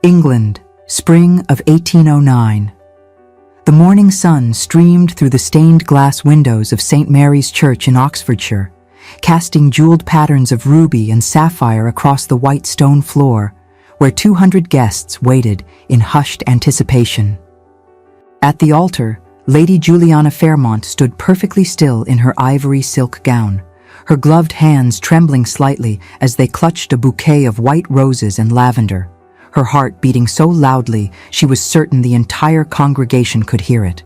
England, spring of 1809. The morning sun streamed through the stained glass windows of St. Mary's Church in Oxfordshire, casting jeweled patterns of ruby and sapphire across the white stone floor, where 200 guests waited in hushed anticipation. At the altar, Lady Juliana Fairmont stood perfectly still in her ivory silk gown, her gloved hands trembling slightly as they clutched a bouquet of white roses and lavender, her heart beating so loudly she was certain the entire congregation could hear it.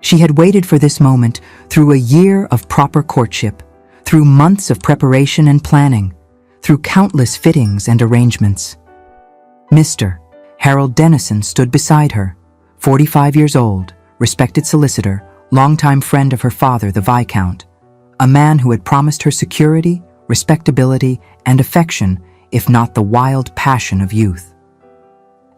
She had waited for this moment through a year of proper courtship, through months of preparation and planning, through countless fittings and arrangements. Mr. Harold Dennison stood beside her, 45 years old, respected solicitor, longtime friend of her father, the Viscount, a man who had promised her security, respectability, and affection, if not the wild passion of youth.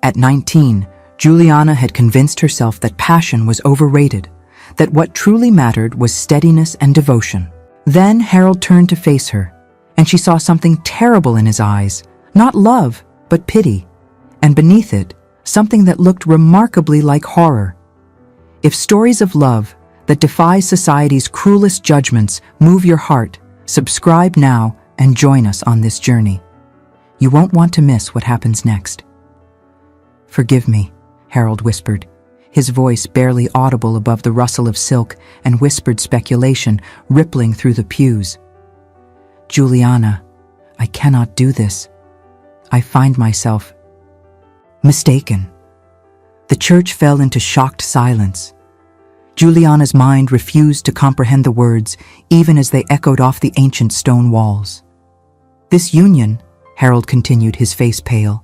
At 19, Juliana had convinced herself that passion was overrated, that what truly mattered was steadiness and devotion. Then Harold turned to face her, and she saw something terrible in his eyes, not love, but pity, and beneath it, something that looked remarkably like horror. If stories of love that defy society's cruelest judgments move your heart, subscribe now and join us on this journey. You won't want to miss what happens next. "Forgive me," Harold whispered, his voice barely audible above the rustle of silk and whispered speculation rippling through the pews. "Juliana, I cannot do this. I find myself mistaken." The church fell into shocked silence. Juliana's mind refused to comprehend the words, even as they echoed off the ancient stone walls. "This union," Harold continued, his face pale,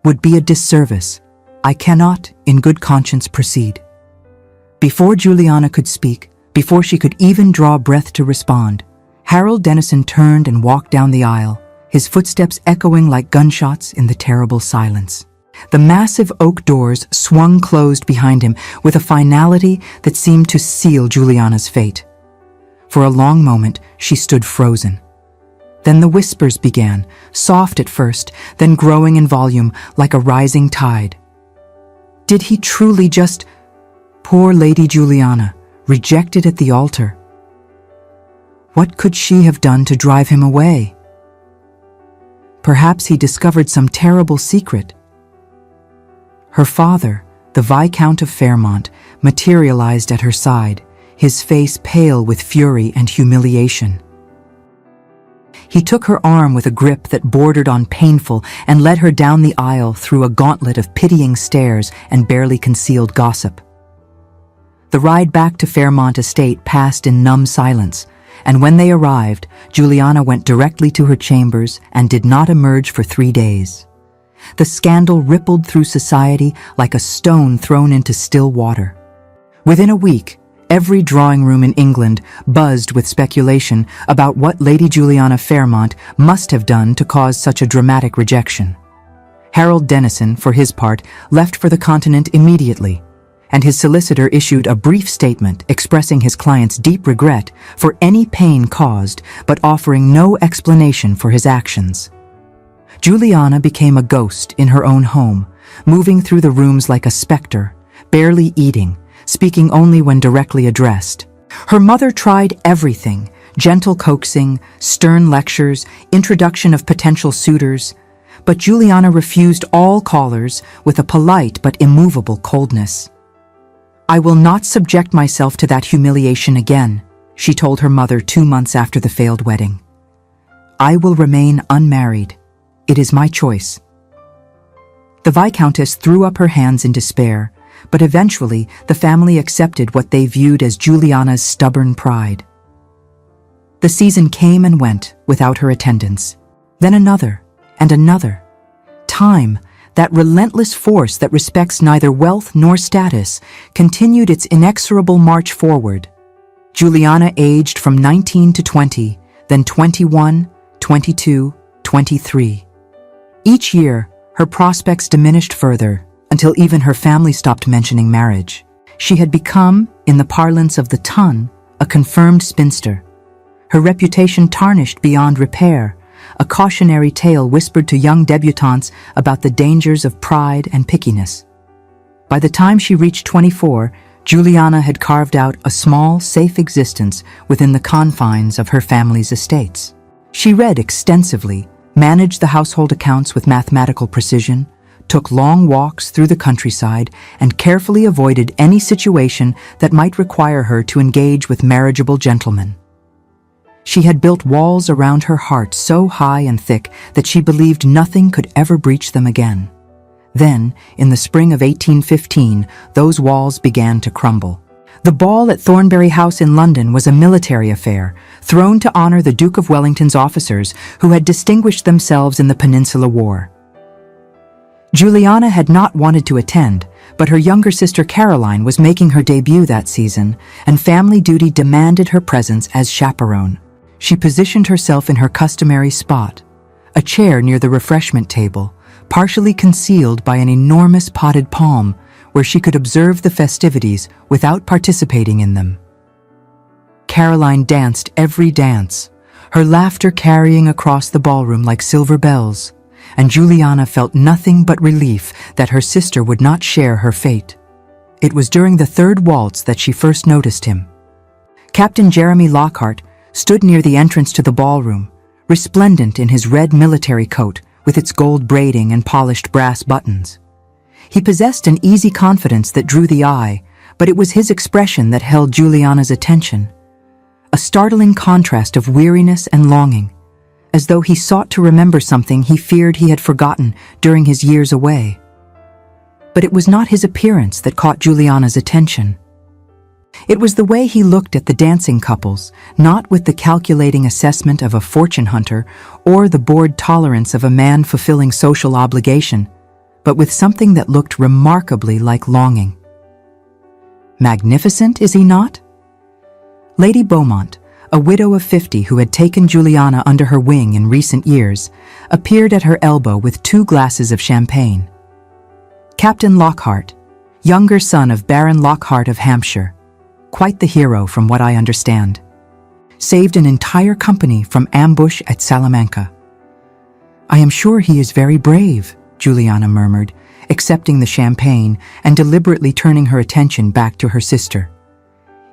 "would be a disservice. I cannot, in good conscience, proceed." Before Juliana could speak, before she could even draw breath to respond, Harold Dennison turned and walked down the aisle, his footsteps echoing like gunshots in the terrible silence. The massive oak doors swung closed behind him with a finality that seemed to seal Juliana's fate. For a long moment, she stood frozen. Then the whispers began, soft at first, then growing in volume like a rising tide. Did he truly just— Poor Lady Juliana, rejected at the altar. What could she have done to drive him away? Perhaps he discovered some terrible secret. Her father, the Viscount of Fairmont, materialized at her side, his face pale with fury and humiliation. He took her arm with a grip that bordered on painful and led her down the aisle through a gauntlet of pitying stares and barely concealed gossip. The ride back to Fairmont Estate passed in numb silence, and when they arrived, Juliana went directly to her chambers and did not emerge for 3 days. The scandal rippled through society like a stone thrown into still water. Within a week, every drawing room in England buzzed with speculation about what Lady Juliana Fairmont must have done to cause such a dramatic rejection. Harold Dennison, for his part, left for the continent immediately, and his solicitor issued a brief statement expressing his client's deep regret for any pain caused, but offering no explanation for his actions. Juliana became a ghost in her own home, moving through the rooms like a specter, barely eating, speaking only when directly addressed. Her mother tried everything: gentle coaxing, stern lectures, introduction of potential suitors, but Juliana refused all callers with a polite but immovable coldness. "I will not subject myself to that humiliation again," she told her mother 2 months after the failed wedding. "I will remain unmarried. It is my choice." The Viscountess threw up her hands in despair, but eventually the family accepted what they viewed as Juliana's stubborn pride. The season came and went without her attendance. Then another, and another. Time, that relentless force that respects neither wealth nor status, continued its inexorable march forward. Juliana aged from 19 to 20, then 21, 22, 23. Each year, her prospects diminished further, until even her family stopped mentioning marriage. She had become, in the parlance of the ton, a confirmed spinster. Her reputation tarnished beyond repair, a cautionary tale whispered to young debutantes about the dangers of pride and pickiness. By the time she reached 24, Juliana had carved out a small, safe existence within the confines of her family's estates. She read extensively, managed the household accounts with mathematical precision, took long walks through the countryside, and carefully avoided any situation that might require her to engage with marriageable gentlemen. She had built walls around her heart so high and thick that she believed nothing could ever breach them again. Then, in the spring of 1815, those walls began to crumble. The ball at Thornbury House in London was a military affair, thrown to honor the Duke of Wellington's officers who had distinguished themselves in the Peninsular War. Juliana had not wanted to attend, but her younger sister Caroline was making her debut that season, and family duty demanded her presence as chaperone. She positioned herself in her customary spot, a chair near the refreshment table, partially concealed by an enormous potted palm where she could observe the festivities without participating in them. Caroline danced every dance, her laughter carrying across the ballroom like silver bells, and Juliana felt nothing but relief that her sister would not share her fate. It was during the third waltz that she first noticed him. Captain Jeremy Lockhart stood near the entrance to the ballroom, resplendent in his red military coat with its gold braiding and polished brass buttons. He possessed an easy confidence that drew the eye, but it was his expression that held Juliana's attention. A startling contrast of weariness and longing, as though he sought to remember something he feared he had forgotten during his years away. But it was not his appearance that caught Juliana's attention. It was the way he looked at the dancing couples, not with the calculating assessment of a fortune hunter or the bored tolerance of a man fulfilling social obligation, but with something that looked remarkably like longing. Magnificent, is he not? Lady Beaumont, a widow of 50 who had taken Juliana under her wing in recent years, appeared at her elbow with 2 glasses of champagne. Captain Lockhart, younger son of Baron Lockhart of Hampshire, quite the hero from what I understand, saved an entire company from ambush at Salamanca. "I am sure he is very brave," Juliana murmured, accepting the champagne and deliberately turning her attention back to her sister.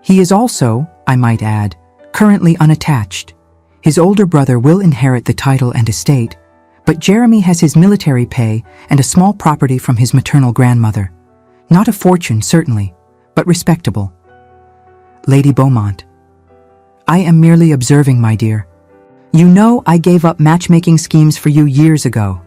"He is also, I might add, currently unattached. His older brother will inherit the title and estate, but Jeremy has his military pay and a small property from his maternal grandmother. Not a fortune, certainly, but respectable." Lady Beaumont, "I am merely observing, my dear. You know I gave up matchmaking schemes for you years ago.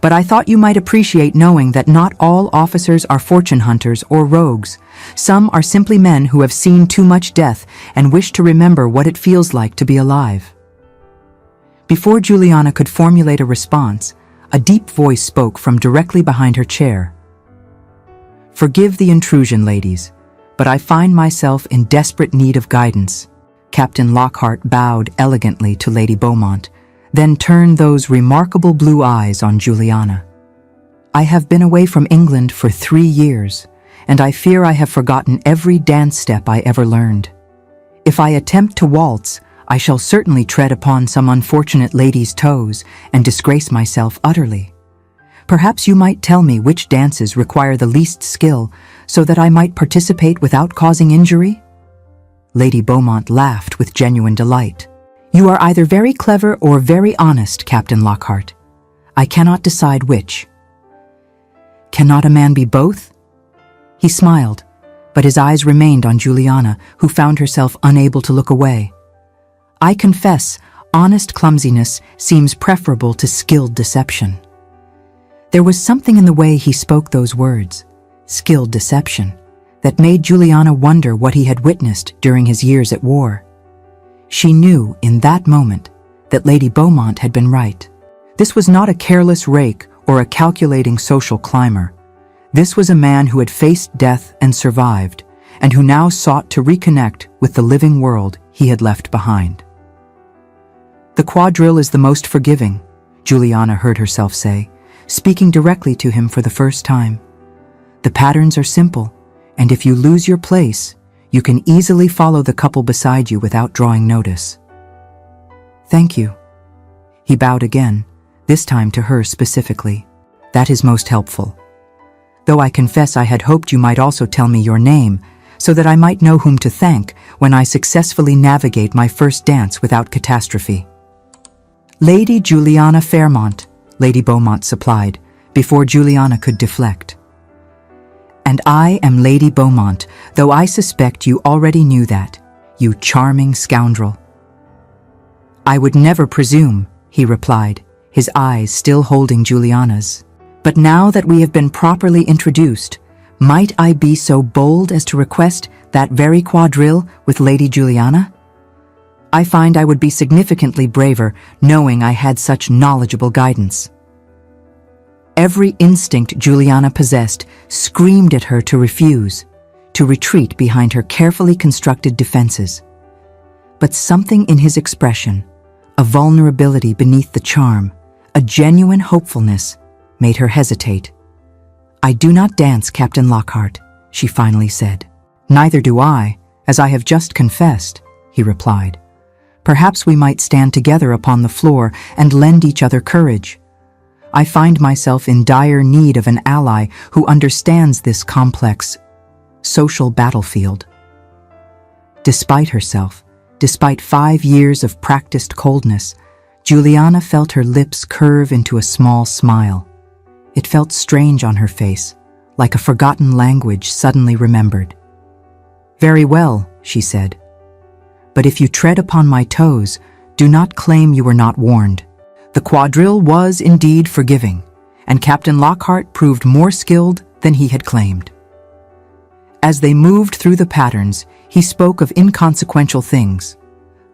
But I thought you might appreciate knowing that not all officers are fortune hunters or rogues. Some are simply men who have seen too much death and wish to remember what it feels like to be alive." Before Juliana could formulate a response, a deep voice spoke from directly behind her chair. "Forgive the intrusion, ladies, but I find myself in desperate need of guidance." Captain Lockhart bowed elegantly to Lady Beaumont, then turned those remarkable blue eyes on Juliana. "I have been away from England for 3 years, and I fear I have forgotten every dance step I ever learned. If I attempt to waltz, I shall certainly tread upon some unfortunate lady's toes and disgrace myself utterly. Perhaps you might tell me which dances require the least skill, so that I might participate without causing injury?" Lady Beaumont laughed with genuine delight. "You are either very clever or very honest, Captain Lockhart. I cannot decide which." "Cannot a man be both?" He smiled, but his eyes remained on Juliana, who found herself unable to look away. "I confess, honest clumsiness seems preferable to skilled deception." There was something in the way he spoke those words, skilled deception, that made Juliana wonder what he had witnessed during his years at war. She knew in that moment that Lady Beaumont had been right. This was not a careless rake or a calculating social climber. This was a man who had faced death and survived, and who now sought to reconnect with the living world he had left behind. "The quadrille is the most forgiving," Juliana heard herself say, speaking directly to him for the first time. "The patterns are simple, and if you lose your place, you can easily follow the couple beside you without drawing notice." "Thank you." He bowed again, this time to her specifically. "That is most helpful. Though I confess I had hoped you might also tell me your name, so that I might know whom to thank when I successfully navigate my first dance without catastrophe." "Lady Juliana Fairmont," Lady Beaumont supplied, before Juliana could deflect. "And I am Lady Beaumont, though I suspect you already knew that, you charming scoundrel." "I would never presume," he replied, his eyes still holding Juliana's. "But now that we have been properly introduced, might I be so bold as to request that very quadrille with Lady Juliana? I find I would be significantly braver knowing I had such knowledgeable guidance." Every instinct Juliana possessed screamed at her to refuse, to retreat behind her carefully constructed defenses. But something in his expression, a vulnerability beneath the charm, a genuine hopefulness, made her hesitate. "I do not dance, Captain Lockhart," she finally said. "Neither do I, as I have just confessed," he replied. "Perhaps we might stand together upon the floor and lend each other courage. I find myself in dire need of an ally who understands this complex social battlefield." Despite herself, despite 5 years of practiced coldness, Juliana felt her lips curve into a small smile. It felt strange on her face, like a forgotten language suddenly remembered. "Very well," she said. "But if you tread upon my toes, do not claim you were not warned." The quadrille was indeed forgiving, and Captain Lockhart proved more skilled than he had claimed. As they moved through the patterns, he spoke of inconsequential things: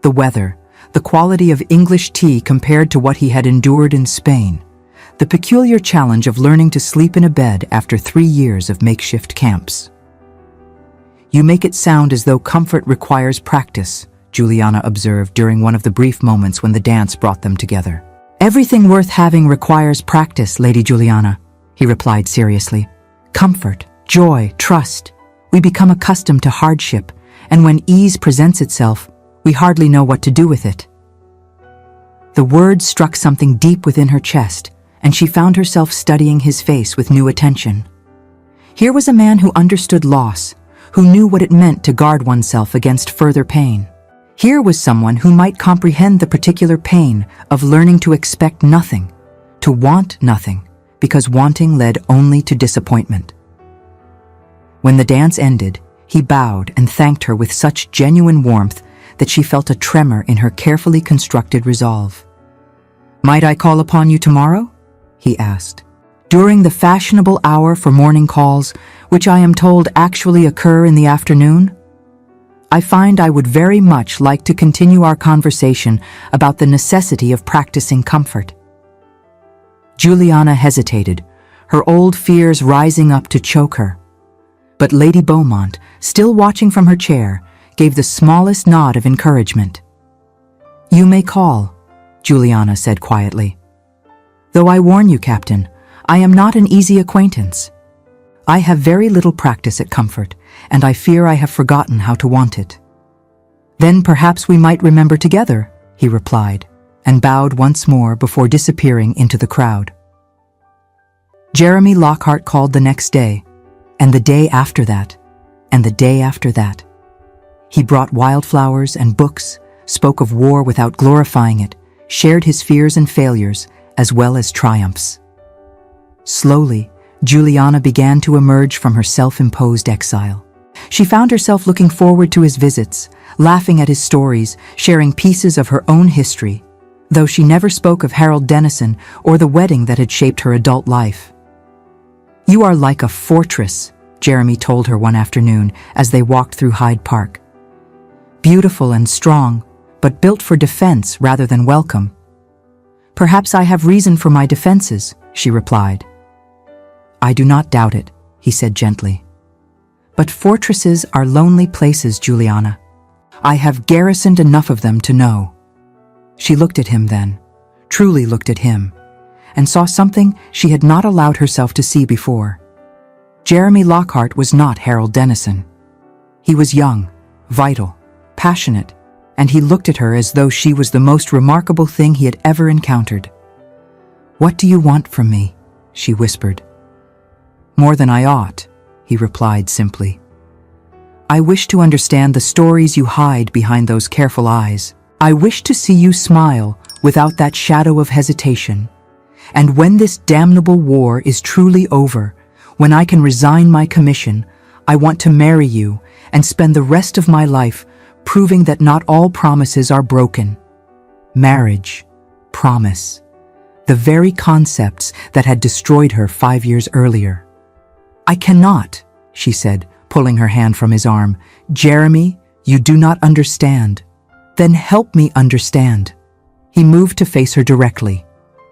the weather, the quality of English tea compared to what he had endured in Spain, the peculiar challenge of learning to sleep in a bed after 3 years of makeshift camps. "You make it sound as though comfort requires practice," Juliana observed during one of the brief moments when the dance brought them together. "Everything worth having requires practice, Lady Juliana," he replied seriously. "Comfort, joy, trust. We become accustomed to hardship, and when ease presents itself, we hardly know what to do with it." The words struck something deep within her chest, and she found herself studying his face with new attention. Here was a man who understood loss, who knew what it meant to guard oneself against further pain. Here was someone who might comprehend the particular pain of learning to expect nothing, to want nothing, because wanting led only to disappointment. When the dance ended, he bowed and thanked her with such genuine warmth that she felt a tremor in her carefully constructed resolve. "Might I call upon you tomorrow?" he asked. "During the fashionable hour for morning calls, which I am told actually occur in the afternoon? I find I would very much like to continue our conversation about the necessity of practicing comfort." Juliana hesitated, her old fears rising up to choke her. But Lady Beaumont, still watching from her chair, gave the smallest nod of encouragement. "You may call," Juliana said quietly. "Though I warn you, Captain, I am not an easy acquaintance. I have very little practice at comfort, and I fear I have forgotten how to want it." "Then perhaps we might remember together," he replied, and bowed once more before disappearing into the crowd. Jeremy Lockhart called the next day, and the day after that, and the day after that. He brought wildflowers and books, spoke of war without glorifying it, shared his fears and failures, as well as triumphs. Slowly, Juliana began to emerge from her self-imposed exile. She found herself looking forward to his visits, laughing at his stories, sharing pieces of her own history, though she never spoke of Harold Dennison or the wedding that had shaped her adult life. "You are like a fortress," Jeremy told her one afternoon as they walked through Hyde Park. "Beautiful and strong, but built for defense rather than welcome." "Perhaps I have reason for my defenses," she replied. "I do not doubt it," he said gently. "But fortresses are lonely places, Juliana. I have garrisoned enough of them to know." She looked at him then, truly looked at him, and saw something she had not allowed herself to see before. Jeremy Lockhart was not Harold Dennison. He was young, vital, passionate, and he looked at her as though she was the most remarkable thing he had ever encountered. "What do you want from me?" she whispered. "More than I ought," he replied simply. "I wish to understand the stories you hide behind those careful eyes. I wish to see you smile without that shadow of hesitation. And when this damnable war is truly over, when I can resign my commission, I want to marry you and spend the rest of my life proving that not all promises are broken." Marriage, promise, the very concepts that had destroyed her 5 years earlier. "I cannot," she said, pulling her hand from his arm. "Jeremy, you do not understand." "Then help me understand." He moved to face her directly.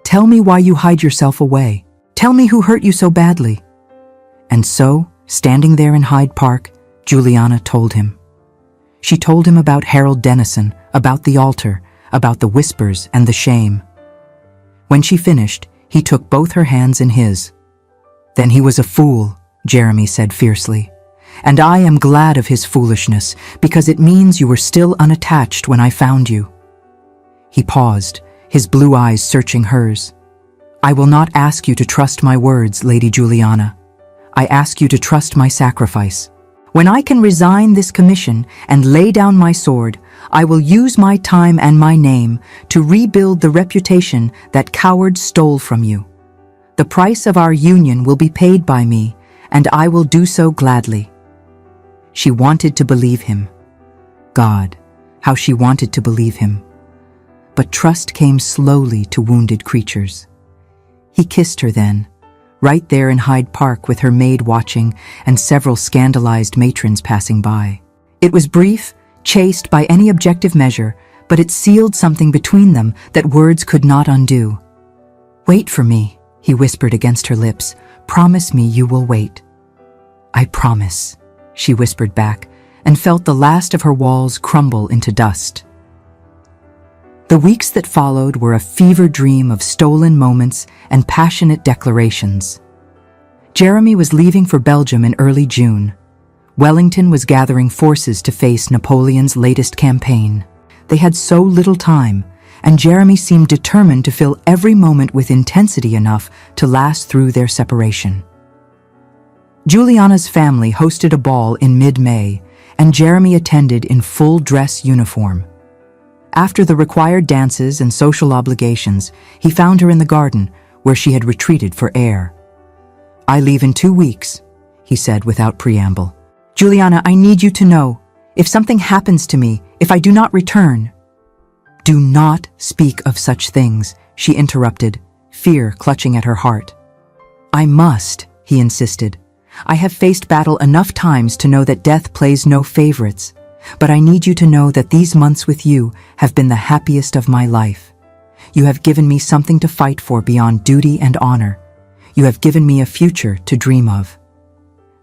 "Tell me why you hide yourself away. Tell me who hurt you so badly." And so, standing there in Hyde Park, Juliana told him. She told him about Harold Dennison, about the altar, about the whispers and the shame. When she finished, he took both her hands in his. "Then he was a fool," Jeremy said fiercely. "And I am glad of his foolishness, because it means you were still unattached when I found you." He paused, his blue eyes searching hers. "I will not ask you to trust my words, Lady Juliana. I ask you to trust my sacrifice. When I can resign this commission and lay down my sword, I will use my time and my name to rebuild the reputation that cowards stole from you. The price of our union will be paid by me, and I will do so gladly." She wanted to believe him. God, how she wanted to believe him. But trust came slowly to wounded creatures. He kissed her then, right there in Hyde Park with her maid watching and several scandalized matrons passing by. It was brief, chaste by any objective measure, but it sealed something between them that words could not undo. "Wait for me," he whispered against her lips. "Promise me you will wait." "I promise," she whispered back, and felt the last of her walls crumble into dust. The weeks that followed were a fever dream of stolen moments and passionate declarations. Jeremy was leaving for Belgium in early June. Wellington was gathering forces to face Napoleon's latest campaign. They had so little time, and Jeremy seemed determined to fill every moment with intensity enough to last through their separation. Juliana's family hosted a ball in mid-May, and Jeremy attended in full dress uniform. After the required dances and social obligations, he found her in the garden, where she had retreated for air. "I leave in 2 weeks," he said without preamble. "Juliana, I need you to know, if something happens to me, if I do not return—" "Do not speak of such things," she interrupted, fear clutching at her heart. "I must," he insisted. "I have faced battle enough times to know that death plays no favorites. But I need you to know that these months with you have been the happiest of my life. You have given me something to fight for beyond duty and honor. You have given me a future to dream of."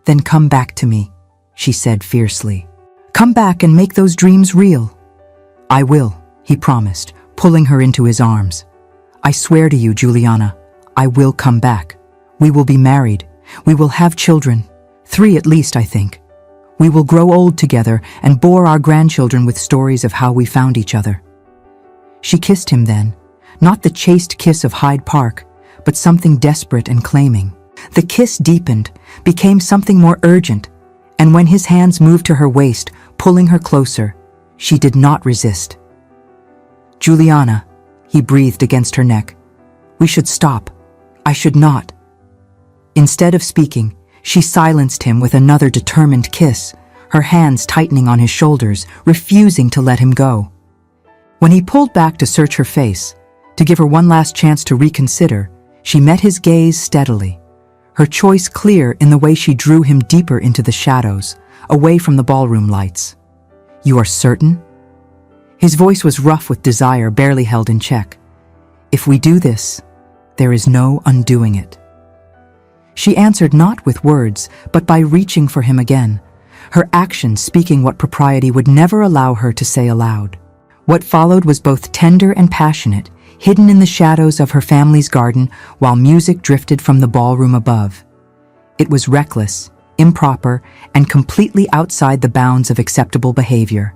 "Then come back to me," she said fiercely. "Come back and make those dreams real." "I will," he promised, pulling her into his arms. "I swear to you, Juliana, I will come back. We will be married. We will have children. 3 at least, I think. We will grow old together and bore our grandchildren with stories of how we found each other." She kissed him then, not the chaste kiss of Hyde Park, but something desperate and claiming. The kiss deepened, became something more urgent, and when his hands moved to her waist, pulling her closer, she did not resist. "Juliana," he breathed against her neck, "we should stop. I should not." Instead of speaking, she silenced him with another determined kiss, her hands tightening on his shoulders, refusing to let him go. When he pulled back to search her face, to give her one last chance to reconsider, she met his gaze steadily, her choice clear in the way she drew him deeper into the shadows, away from the ballroom lights. "You are certain?" His voice was rough with desire barely held in check. "If we do this, there is no undoing it." She answered not with words, but by reaching for him again, her actions speaking what propriety would never allow her to say aloud. What followed was both tender and passionate, hidden in the shadows of her family's garden while music drifted from the ballroom above. It was reckless, improper, and completely outside the bounds of acceptable behavior.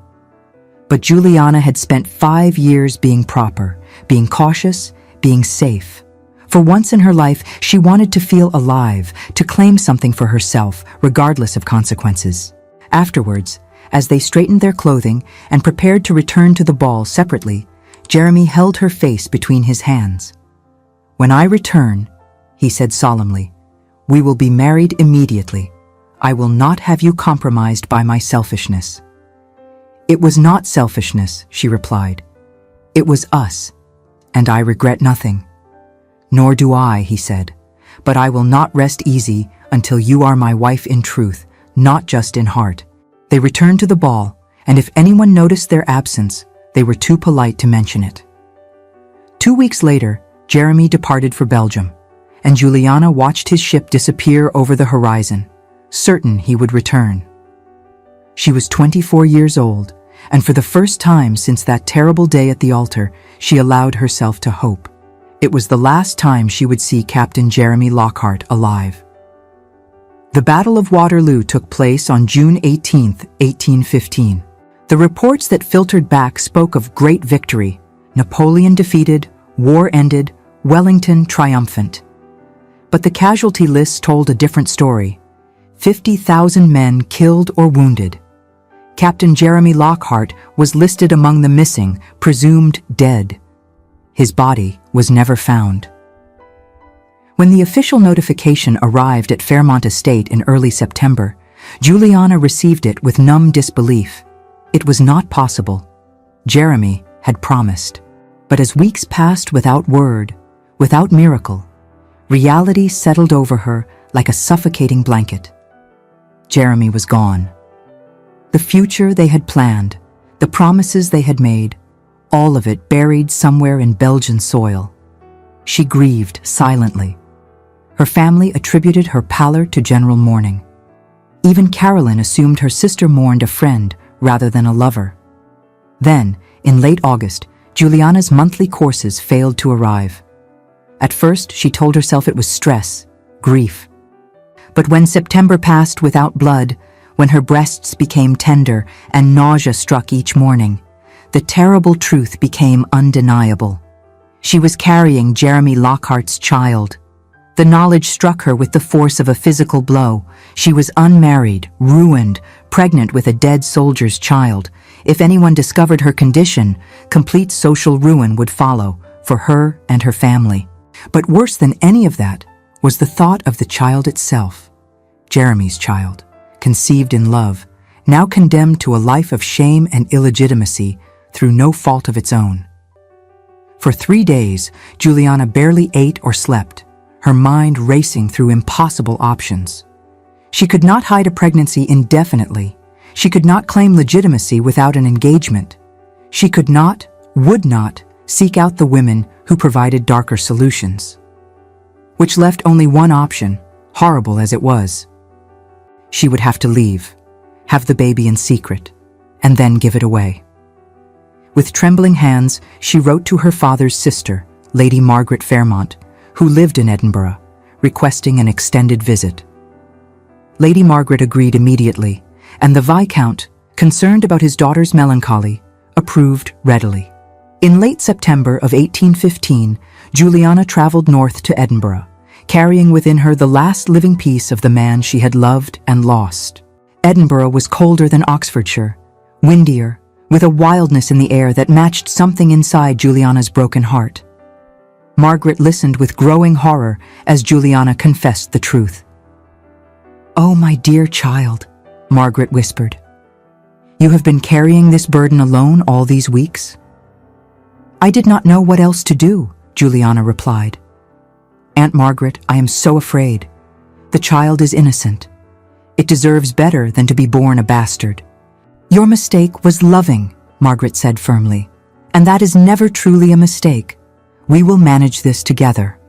But Juliana had spent 5 years being proper, being cautious, being safe. For once in her life, she wanted to feel alive, to claim something for herself, regardless of consequences. Afterwards, as they straightened their clothing and prepared to return to the ball separately, Jeremy held her face between his hands. "When I return," he said solemnly, "we will be married immediately. I will not have you compromised by my selfishness." "It was not selfishness," she replied. "It was us, and I regret nothing." "Nor do I," he said, "but I will not rest easy until you are my wife in truth, not just in heart." They returned to the ball, and if anyone noticed their absence, they were too polite to mention it. 2 weeks later, Jeremy departed for Belgium, and Juliana watched his ship disappear over the horizon, certain he would return. She was 24 years old, and for the first time since that terrible day at the altar, she allowed herself to hope. It was the last time she would see Captain Jeremy Lockhart alive. The Battle of Waterloo took place on June 18, 1815. The reports that filtered back spoke of great victory: Napoleon defeated, war ended, Wellington triumphant. But the casualty lists told a different story. 50,000 men killed or wounded. Captain Jeremy Lockhart was listed among the missing, presumed dead. His body was never found. When the official notification arrived at Fairmont Estate in early September, Juliana received it with numb disbelief. It was not possible. Jeremy had promised. But as weeks passed without word, without miracle, reality settled over her like a suffocating blanket. Jeremy was gone. The future they had planned, the promises they had made, all of it buried somewhere in Belgian soil. She grieved silently. Her family attributed her pallor to general mourning. Even Carolyn assumed her sister mourned a friend rather than a lover. Then, in late August, Juliana's monthly courses failed to arrive. At first, she told herself it was stress, grief. But when September passed without blood, when her breasts became tender and nausea struck each morning, the terrible truth became undeniable. She was carrying Jeremy Lockhart's child. The knowledge struck her with the force of a physical blow. She was unmarried, ruined, pregnant with a dead soldier's child. If anyone discovered her condition, complete social ruin would follow for her and her family. But worse than any of that was the thought of the child itself. Jeremy's child, conceived in love, now condemned to a life of shame and illegitimacy through no fault of its own. For 3 days, Juliana barely ate or slept, her mind racing through impossible options. She could not hide a pregnancy indefinitely. She could not claim legitimacy without an engagement. She could not, would not, seek out the women who provided darker solutions. Which left only one option, horrible as it was. She would have to leave, have the baby in secret, and then give it away. With trembling hands, she wrote to her father's sister, Lady Margaret Fairmont, who lived in Edinburgh, requesting an extended visit. Lady Margaret agreed immediately, and the Viscount, concerned about his daughter's melancholy, approved readily. In late September of 1815, Juliana traveled north to Edinburgh, carrying within her the last living piece of the man she had loved and lost. Edinburgh was colder than Oxfordshire, windier, with a wildness in the air that matched something inside Juliana's broken heart. Margaret listened with growing horror as Juliana confessed the truth. "Oh, my dear child," Margaret whispered. "You have been carrying this burden alone all these weeks?" "I did not know what else to do," Juliana replied. "Aunt Margaret, I am so afraid. The child is innocent. It deserves better than to be born a bastard." "Your mistake was loving," Margaret said firmly, "and that is never truly a mistake. We will manage this together."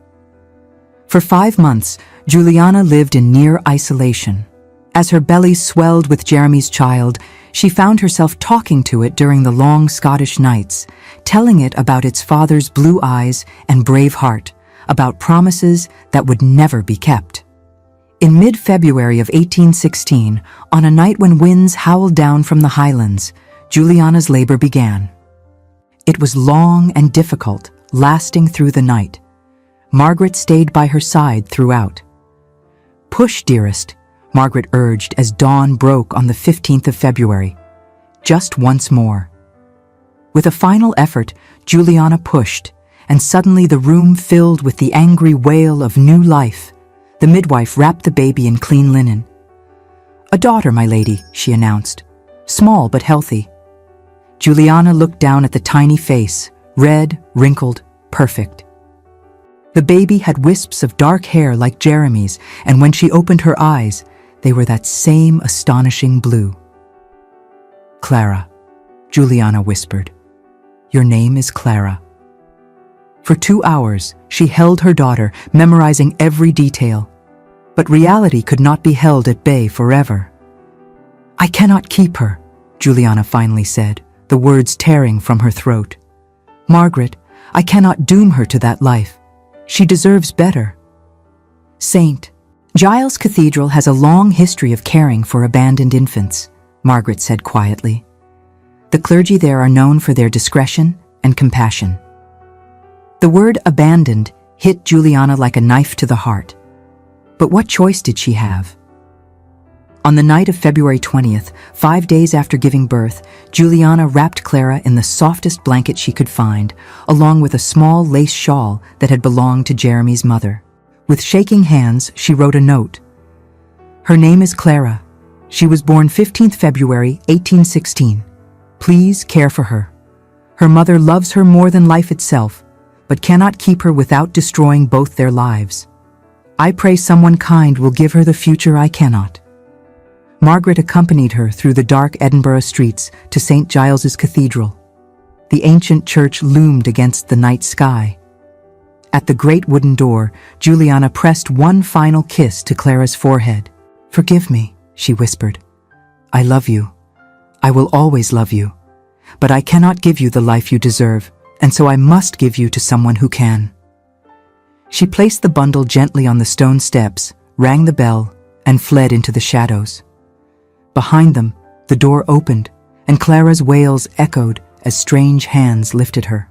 For 5 months, Juliana lived in near isolation. As her belly swelled with Jeremy's child, she found herself talking to it during the long Scottish nights, telling it about its father's blue eyes and brave heart, about promises that would never be kept. In mid-February of 1816, on a night when winds howled down from the highlands, Juliana's labor began. It was long and difficult, lasting through the night. Margaret stayed by her side throughout. "Push, dearest," Margaret urged as dawn broke on the 15th of February. "Just once more." With a final effort, Juliana pushed, and suddenly the room filled with the angry wail of new life. The midwife wrapped the baby in clean linen. "A daughter, my lady," she announced. "Small but healthy." Juliana looked down at the tiny face, red, wrinkled, perfect. The baby had wisps of dark hair like Jeremy's, and when she opened her eyes, they were that same astonishing blue. "Clara," Juliana whispered. "Your name is Clara." For 2 hours, she held her daughter, memorizing every detail. But reality could not be held at bay forever. "I cannot keep her," Juliana finally said, the words tearing from her throat. "Margaret, I cannot doom her to that life. She deserves better." "St. Giles Cathedral has a long history of caring for abandoned infants," Margaret said quietly. "The clergy there are known for their discretion and compassion." The word abandoned hit Juliana like a knife to the heart. But what choice did she have? On the night of February 20th, 5 days after giving birth, Juliana wrapped Clara in the softest blanket she could find, along with a small lace shawl that had belonged to Jeremy's mother. With shaking hands, she wrote a note. "Her name is Clara. She was born 15th February, 1816. Please care for her. Her mother loves her more than life itself, but cannot keep her without destroying both their lives. I pray someone kind will give her the future I cannot." Margaret accompanied her through the dark Edinburgh streets to St. Giles's Cathedral. The ancient church loomed against the night sky. At the great wooden door, Juliana pressed one final kiss to Clara's forehead. "Forgive me," she whispered. "I love you. I will always love you. But I cannot give you the life you deserve, and so I must give you to someone who can." She placed the bundle gently on the stone steps, rang the bell, and fled into the shadows. Behind them, the door opened, and Clara's wails echoed as strange hands lifted her.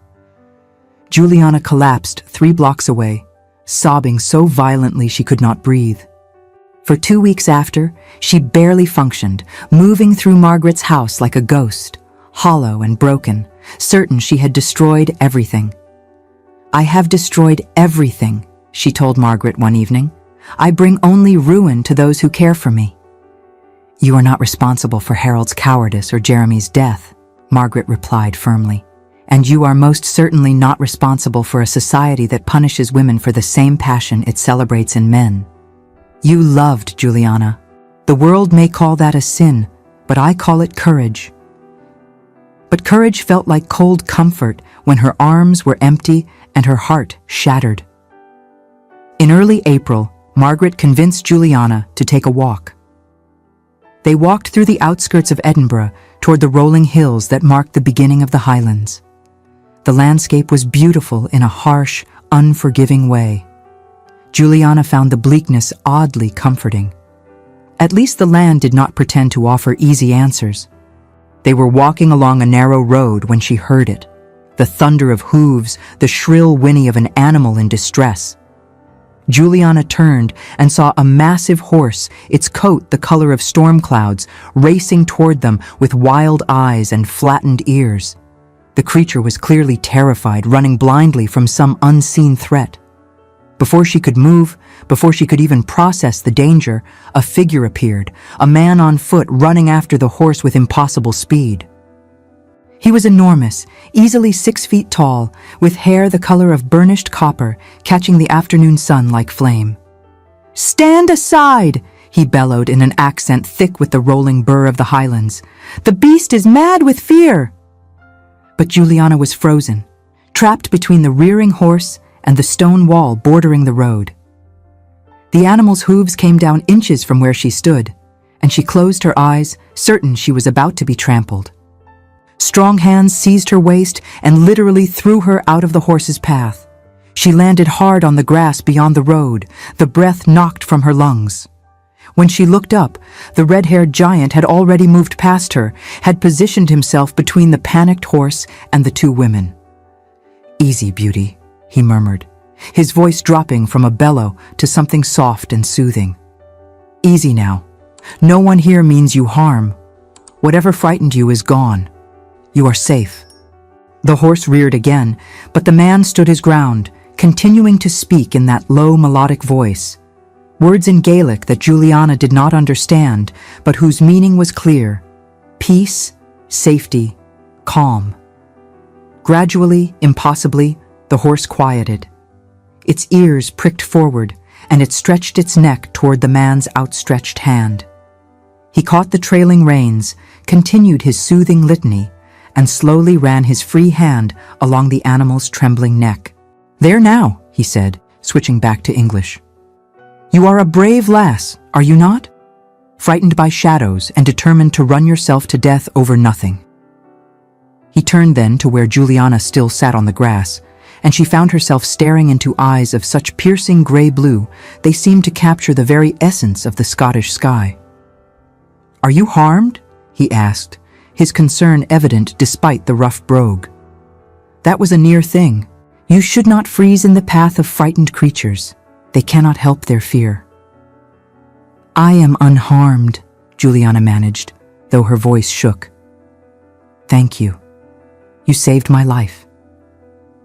Juliana collapsed 3 blocks away, sobbing so violently she could not breathe. For 2 weeks after, she barely functioned, moving through Margaret's house like a ghost, hollow and broken, certain she had destroyed everything. "I have destroyed everything," she told Margaret one evening. "I bring only ruin to those who care for me." "You are not responsible for Harold's cowardice or Jeremy's death," Margaret replied firmly. "And you are most certainly not responsible for a society that punishes women for the same passion it celebrates in men. You loved Juliana. The world may call that a sin, but I call it courage." But courage felt like cold comfort when her arms were empty and her heart shattered. In early April, Margaret convinced Juliana to take a walk. They walked through the outskirts of Edinburgh toward the rolling hills that marked the beginning of the Highlands. The landscape was beautiful in a harsh, unforgiving way. Juliana found the bleakness oddly comforting. At least the land did not pretend to offer easy answers. They were walking along a narrow road when she heard it. The thunder of hooves, the shrill whinny of an animal in distress. Juliana turned and saw a massive horse, its coat the color of storm clouds, racing toward them with wild eyes and flattened ears. The creature was clearly terrified, running blindly from some unseen threat. Before she could move, before she could even process the danger, a figure appeared, a man on foot running after the horse with impossible speed. He was enormous, easily 6 feet tall, with hair the color of burnished copper, catching the afternoon sun like flame. "Stand aside!" he bellowed in an accent thick with the rolling burr of the Highlands. "The beast is mad with fear!" But Juliana was frozen, trapped between the rearing horse and the stone wall bordering the road. The animal's hooves came down inches from where she stood, and she closed her eyes, certain she was about to be trampled. Strong hands seized her waist and literally threw her out of the horse's path. She landed hard on the grass beyond the road, the breath knocked from her lungs. When she looked up, the red-haired giant had already moved past her, had positioned himself between the panicked horse and the two women. "Easy, beauty," he murmured, his voice dropping from a bellow to something soft and soothing. "Easy now. No one here means you harm. Whatever frightened you is gone. You are safe." The horse reared again, but the man stood his ground, continuing to speak in that low melodic voice. Words in Gaelic that Juliana did not understand, but whose meaning was clear. Peace, safety, calm. Gradually, impossibly, the horse quieted. Its ears pricked forward, and it stretched its neck toward the man's outstretched hand. He caught the trailing reins, continued his soothing litany, and slowly ran his free hand along the animal's trembling neck. "There now," he said, switching back to English. "You are a brave lass, are you not? Frightened by shadows and determined to run yourself to death over nothing." He turned then to where Juliana still sat on the grass, and she found herself staring into eyes of such piercing grey blue they seemed to capture the very essence of the Scottish sky. "Are you harmed?" he asked, his concern evident despite the rough brogue. "That was a near thing. You should not freeze in the path of frightened creatures. They cannot help their fear." "I am unharmed," Juliana managed, though her voice shook. "Thank you. You saved my life."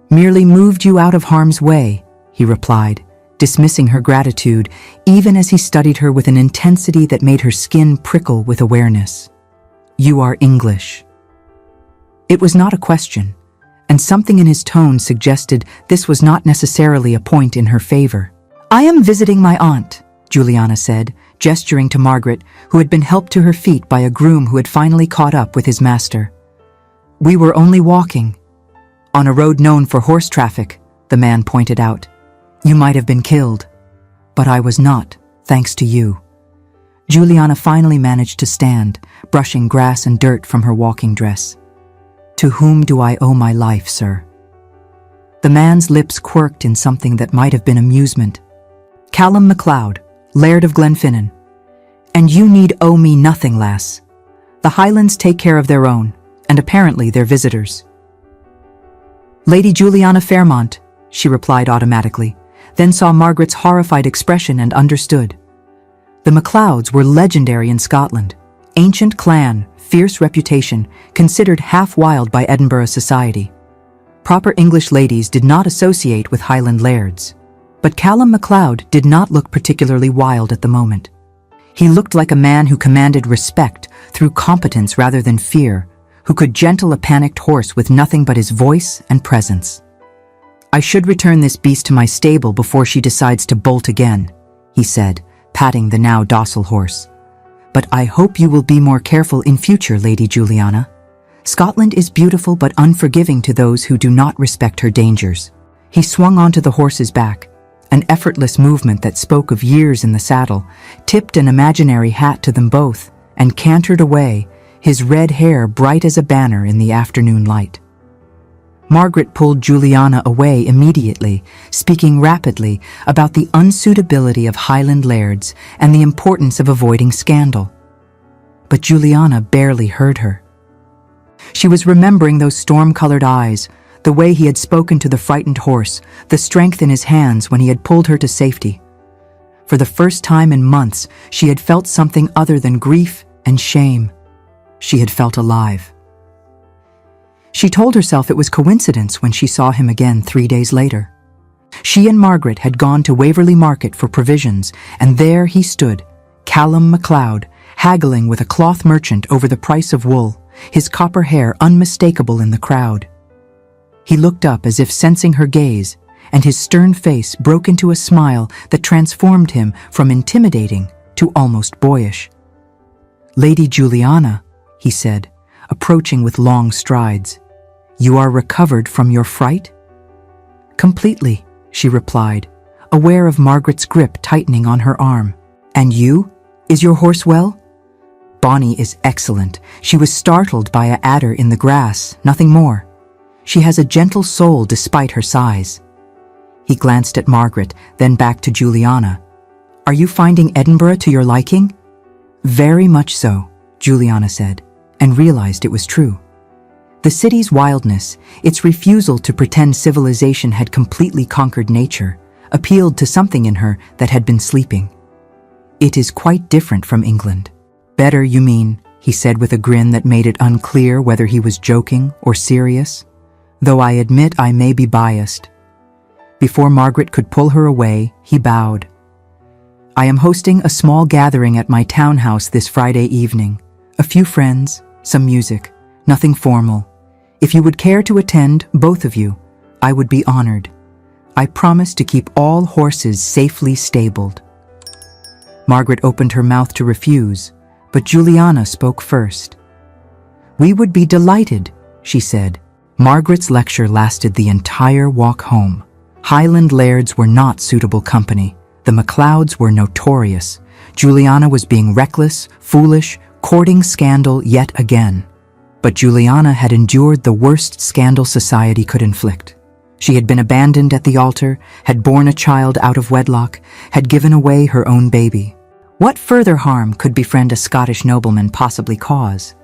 "Merely moved you out of harm's way," he replied, dismissing her gratitude, even as he studied her with an intensity that made her skin prickle with awareness. "You are English." It was not a question, and something in his tone suggested this was not necessarily a point in her favor. "I am visiting my aunt," Juliana said, gesturing to Margaret, who had been helped to her feet by a groom who had finally caught up with his master. "We were only walking." "On a road known for horse traffic," the man pointed out. "You might have been killed. But I was not, thanks to you." Juliana finally managed to stand, brushing grass and dirt from her walking dress. "To whom do I owe my life, sir?" The man's lips quirked in something that might have been amusement. "Callum MacLeod, Laird of Glenfinnan. And you need owe me nothing, lass. The Highlands take care of their own, and apparently their visitors." "Lady Juliana Fairmont," she replied automatically, then saw Margaret's horrified expression and understood. The MacLeods were legendary in Scotland. Ancient clan, fierce reputation, considered half-wild by Edinburgh society. Proper English ladies did not associate with Highland lairds. But Callum MacLeod did not look particularly wild at the moment. He looked like a man who commanded respect through competence rather than fear, who could gentle a panicked horse with nothing but his voice and presence. "I should return this beast to my stable before she decides to bolt again," he said, patting the now docile horse. "But I hope you will be more careful in future, Lady Juliana. Scotland is beautiful but unforgiving to those who do not respect her dangers." He swung onto the horse's back, an effortless movement that spoke of years in the saddle, tipped an imaginary hat to them both, and cantered away, his red hair bright as a banner in the afternoon light. Margaret pulled Juliana away immediately, speaking rapidly about the unsuitability of Highland lairds and the importance of avoiding scandal. But Juliana barely heard her. She was remembering those storm-colored eyes, the way he had spoken to the frightened horse, the strength in his hands when he had pulled her to safety. For the first time in months, she had felt something other than grief and shame. She had felt alive. She told herself it was coincidence when she saw him again 3 days later. She and Margaret had gone to Waverley Market for provisions, and there he stood, Callum MacLeod, haggling with a cloth merchant over the price of wool, his copper hair unmistakable in the crowd. He looked up as if sensing her gaze, and his stern face broke into a smile that transformed him from intimidating to almost boyish. "Lady Juliana," he said, approaching with long strides, "you are recovered from your fright?" "Completely," she replied, aware of Margaret's grip tightening on her arm. "And you? Is your horse well?" "Bonnie is excellent. She was startled by a adder in the grass, nothing more. She has a gentle soul despite her size." He glanced at Margaret, then back to Juliana. Are you finding Edinburgh to your liking? Very much so, Juliana said, and realized it was true. The city's wildness, its refusal to pretend civilization had completely conquered nature, appealed to something in her that had been sleeping. It is quite different from England. Better, you mean, he said with a grin that made it unclear whether he was joking or serious, though I admit I may be biased. Before Margaret could pull her away, he bowed. I am hosting a small gathering at my townhouse this Friday evening. A few friends, some music, nothing formal. If you would care to attend, both of you, I would be honored. I promise to keep all horses safely stabled. Margaret opened her mouth to refuse, but Juliana spoke first. We would be delighted, she said. Margaret's lecture lasted the entire walk home. Highland lairds were not suitable company. The MacLeods were notorious. Juliana was being reckless, foolish, courting scandal yet again. But Juliana had endured the worst scandal society could inflict. She had been abandoned at the altar, had borne a child out of wedlock, had given away her own baby. What further harm could befriend a Scottish nobleman possibly cause?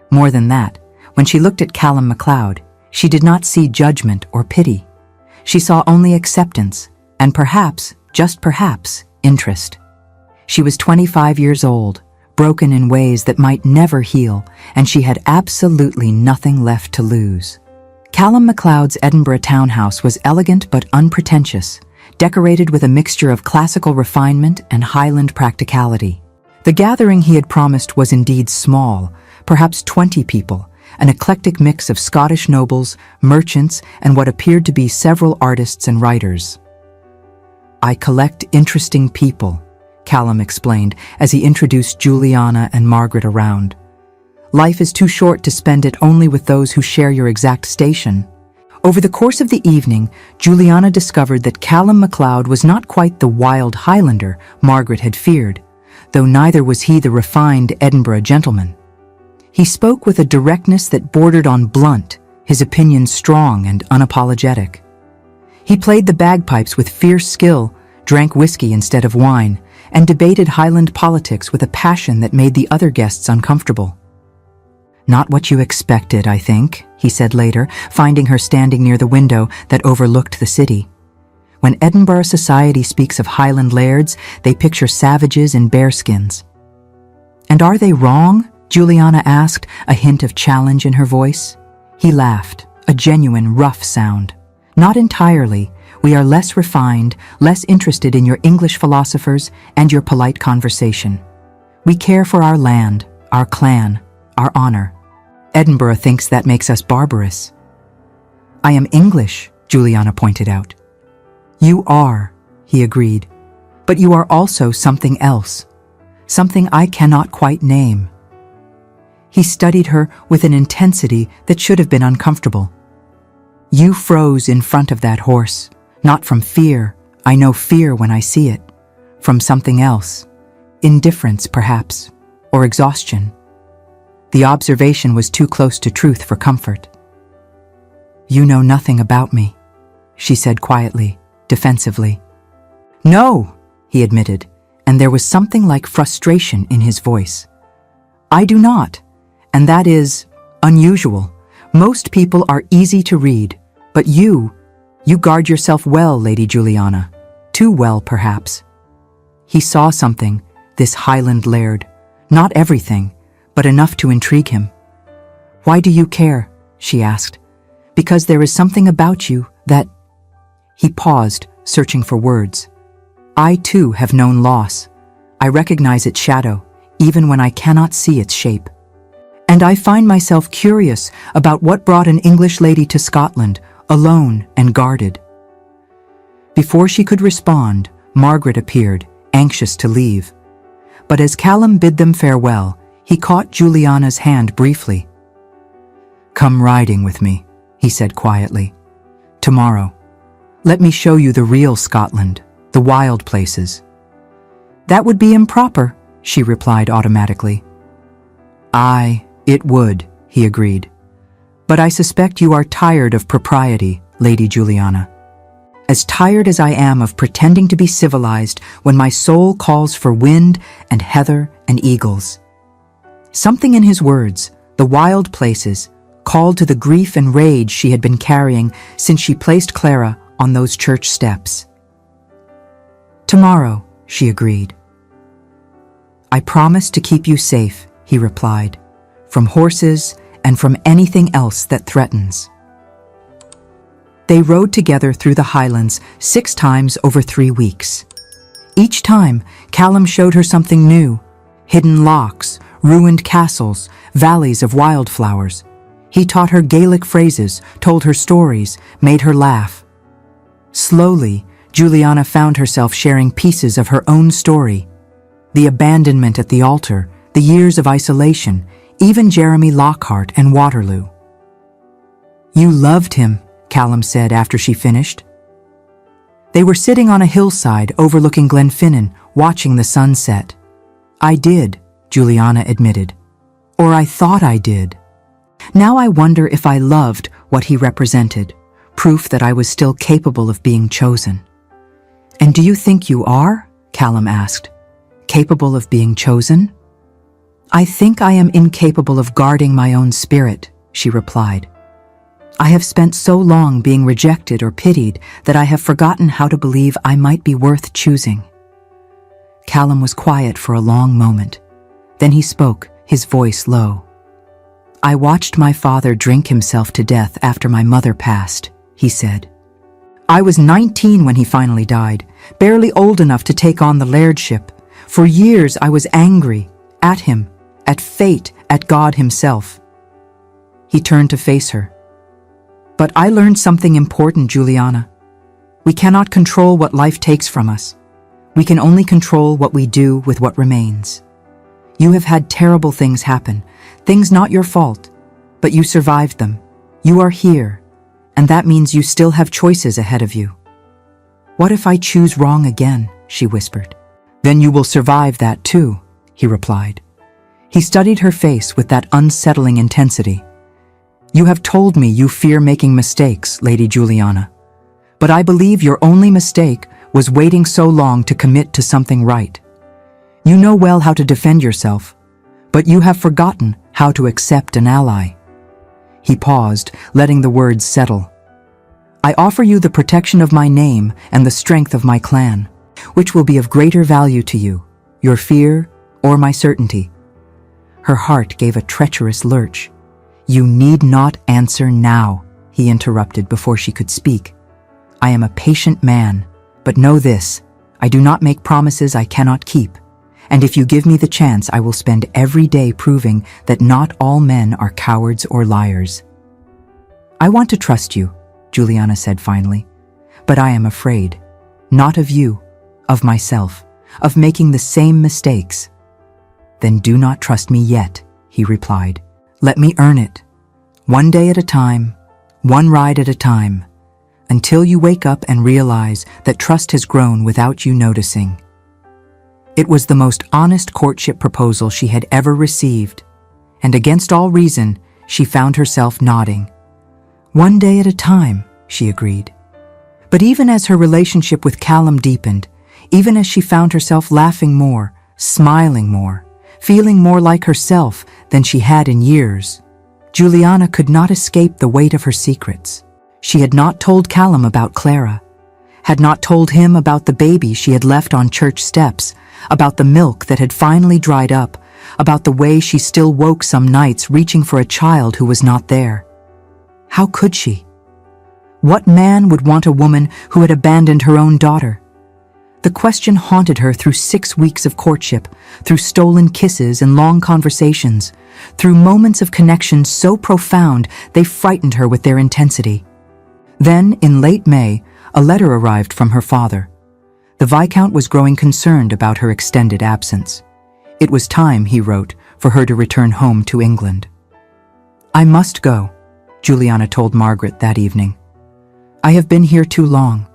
More than that, when she looked at Callum MacLeod, she did not see judgment or pity. She saw only acceptance, and perhaps, just perhaps, interest. She was 25 years old, broken in ways that might never heal, and she had absolutely nothing left to lose. Callum MacLeod's Edinburgh townhouse was elegant but unpretentious, decorated with a mixture of classical refinement and Highland practicality. The gathering he had promised was indeed small, perhaps 20 people, an eclectic mix of Scottish nobles, merchants, and what appeared to be several artists and writers. I collect interesting people, Callum explained as he introduced Juliana and Margaret around. Life is too short to spend it only with those who share your exact station. Over the course of the evening, Juliana discovered that Callum MacLeod was not quite the wild Highlander Margaret had feared, though neither was he the refined Edinburgh gentleman. He spoke with a directness that bordered on blunt, his opinions strong and unapologetic. He played the bagpipes with fierce skill, drank whiskey instead of wine, and debated Highland politics with a passion that made the other guests uncomfortable. Not what you expected, I think, he said later, finding her standing near the window that overlooked the city. When Edinburgh society speaks of Highland lairds, they picture savages in bearskins. And are they wrong? Juliana asked, a hint of challenge in her voice. He laughed, a genuine rough sound. Not entirely. We are less refined, less interested in your English philosophers and your polite conversation. We care for our land, our clan, our honor. Edinburgh thinks that makes us barbarous. I am English, Juliana pointed out. You are, he agreed, but you are also something else, something I cannot quite name. He studied her with an intensity that should have been uncomfortable. You froze in front of that horse, not from fear. I know fear when I see it. From something else. Indifference, perhaps, or exhaustion. The observation was too close to truth for comfort. You know nothing about me, she said quietly, defensively. No, he admitted, and there was something like frustration in his voice. I do not, and that is unusual. Most people are easy to read, but you guard yourself well, Lady Juliana. Too well, perhaps. He saw something, this Highland laird. Not everything, but enough to intrigue him. Why do you care? She asked. Because there is something about you that... He paused, searching for words. I too have known loss. I recognize its shadow, even when I cannot see its shape. And I find myself curious about what brought an English lady to Scotland, alone and guarded. Before she could respond, Margaret appeared, anxious to leave. But as Callum bid them farewell, he caught Juliana's hand briefly. Come riding with me, he said quietly. Tomorrow. Let me show you the real Scotland, the wild places. That would be improper, she replied automatically. Aye, it would, he agreed. But I suspect you are tired of propriety, Lady Juliana. as tired as I am of pretending to be civilized when my soul calls for wind and heather and eagles." Something in his words, the wild places, called to the grief and rage she had been carrying since she placed Clara on those church steps. "Tomorrow," she agreed. "I promise to keep you safe," he replied, "from horses and from anything else that threatens." They rode together through the highlands 6 times over 3 weeks. Each time, Callum showed her something new: hidden lochs, ruined castles, valleys of wildflowers. He taught her Gaelic phrases, told her stories, made her laugh. Slowly, Juliana found herself sharing pieces of her own story: the abandonment at the altar, the years of isolation, even Jeremy Lockhart and Waterloo. "You loved him," Callum said after she finished. They were sitting on a hillside overlooking Glenfinnan, watching the sunset. "I did," Juliana admitted. "Or I thought I did. Now I wonder if I loved what he represented, proof that I was still capable of being chosen." "And do you think you are?" Callum asked. "Capable of being chosen?" "I think I am incapable of guarding my own spirit," she replied. "I have spent so long being rejected or pitied that I have forgotten how to believe I might be worth choosing." Callum was quiet for a long moment. Then he spoke, his voice low. "I watched my father drink himself to death after my mother passed," he said. "I was 19 when he finally died, barely old enough to take on the lairdship. For years I was angry, at him, at fate, at God himself." He turned to face her. "But I learned something important, Juliana. We cannot control what life takes from us. We can only control what we do with what remains. You have had terrible things happen, things not your fault, but you survived them. You are here, and that means you still have choices ahead of you." "What if I choose wrong again?" she whispered. "Then you will survive that too," he replied. He studied her face with that unsettling intensity. "You have told me you fear making mistakes, Lady Juliana, but I believe your only mistake was waiting so long to commit to something right. You know well how to defend yourself, but you have forgotten how to accept an ally." He paused, letting the words settle. "I offer you the protection of my name and the strength of my clan, which will be of greater value to you, your fear or my certainty." Her heart gave a treacherous lurch. "You need not answer now," he interrupted before she could speak. "I am a patient man, but know this, I do not make promises I cannot keep. And if you give me the chance, I will spend every day proving that not all men are cowards or liars." "I want to trust you," Juliana said finally, "but I am afraid. Not of you, of myself, of making the same mistakes." "Then do not trust me yet," he replied. "Let me earn it. One day at a time, one ride at a time, until you wake up and realize that trust has grown without you noticing." It was the most honest courtship proposal she had ever received, and against all reason, she found herself nodding. "One day at a time," she agreed. But even as her relationship with Callum deepened, even as she found herself laughing more, smiling more, feeling more like herself than she had in years, Juliana could not escape the weight of her secrets. She had not told Callum about Clara, had not told him about the baby she had left on church steps, about the milk that had finally dried up, about the way she still woke some nights reaching for a child who was not there. How could she? What man would want a woman who had abandoned her own daughter? The question haunted her through 6 weeks of courtship, through stolen kisses and long conversations, through moments of connection so profound they frightened her with their intensity. Then, in late May, a letter arrived from her father. The Viscount was growing concerned about her extended absence. It was time, he wrote, for her to return home to England. "I must go," Juliana told Margaret that evening. "I have been here too long.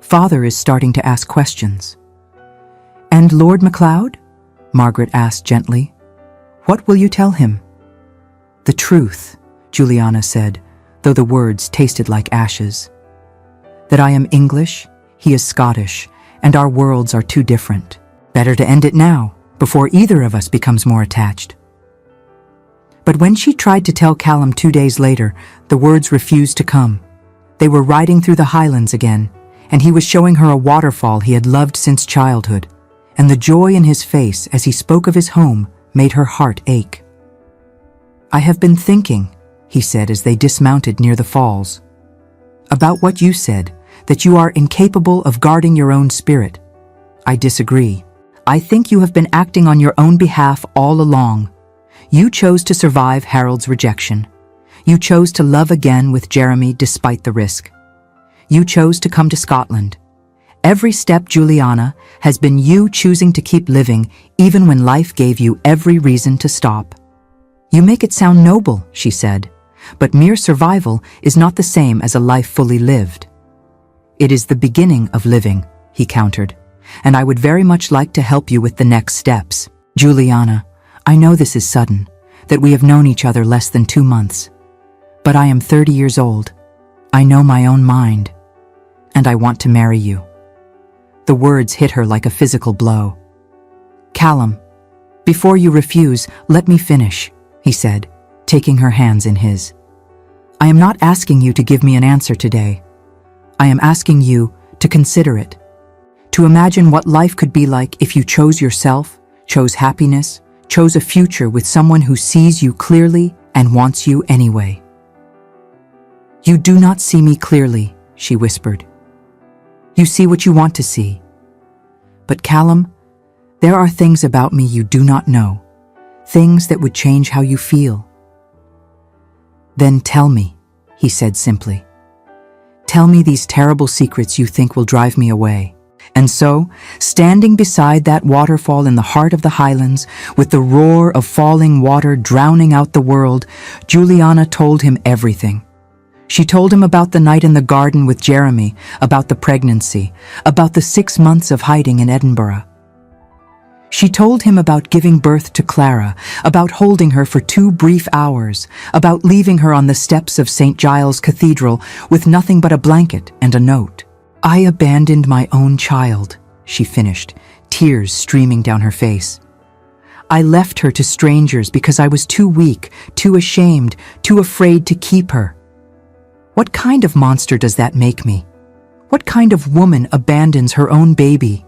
Father is starting to ask questions." "And Lord MacLeod?" Margaret asked gently. "What will you tell him?" "The truth," Juliana said, though the words tasted like ashes. That I am English, he is Scottish, and our worlds are too different. Better to end it now, before either of us becomes more attached. But when she tried to tell Callum 2 days later, the words refused to come. They were riding through the Highlands again, and he was showing her a waterfall he had loved since childhood, and the joy in his face as he spoke of his home made her heart ache. "I have been thinking," he said as they dismounted near the falls, "about what you said, that you are incapable of guarding your own spirit. I disagree. I think you have been acting on your own behalf all along. You chose to survive Harold's rejection. You chose to love again with Jeremy despite the risk. You chose to come to Scotland. Every step, Juliana, has been you choosing to keep living even when life gave you every reason to stop. You make it sound noble," she said, "but mere survival is not the same as a life fully lived." "It is the beginning of living," he countered, "and I would very much like to help you with the next steps. Juliana, I know this is sudden, that we have known each other less than 2 months, but I am 30 years old. I know my own mind, and I want to marry you." The words hit her like a physical blow. "Callum, before you refuse, let me finish," he said, taking her hands in his. "I am not asking you to give me an answer today. I am asking you to consider it, to imagine what life could be like if you chose yourself, chose happiness, chose a future with someone who sees you clearly and wants you anyway." "You do not see me clearly," she whispered. "You see what you want to see. But Callum, there are things about me you do not know, things that would change how you feel." "Then tell me," he said simply. "Tell me these terrible secrets you think will drive me away." And so, standing beside that waterfall in the heart of the Highlands, with the roar of falling water drowning out the world, Juliana told him everything. She told him about the night in the garden with Jeremy, about the pregnancy, about the 6 months of hiding in Edinburgh. She told him about giving birth to Clara, about holding her for 2 brief hours, about leaving her on the steps of St. Giles Cathedral with nothing but a blanket and a note. "I abandoned my own child," she finished, tears streaming down her face. "I left her to strangers because I was too weak, too ashamed, too afraid to keep her. What kind of monster does that make me? What kind of woman abandons her own baby?"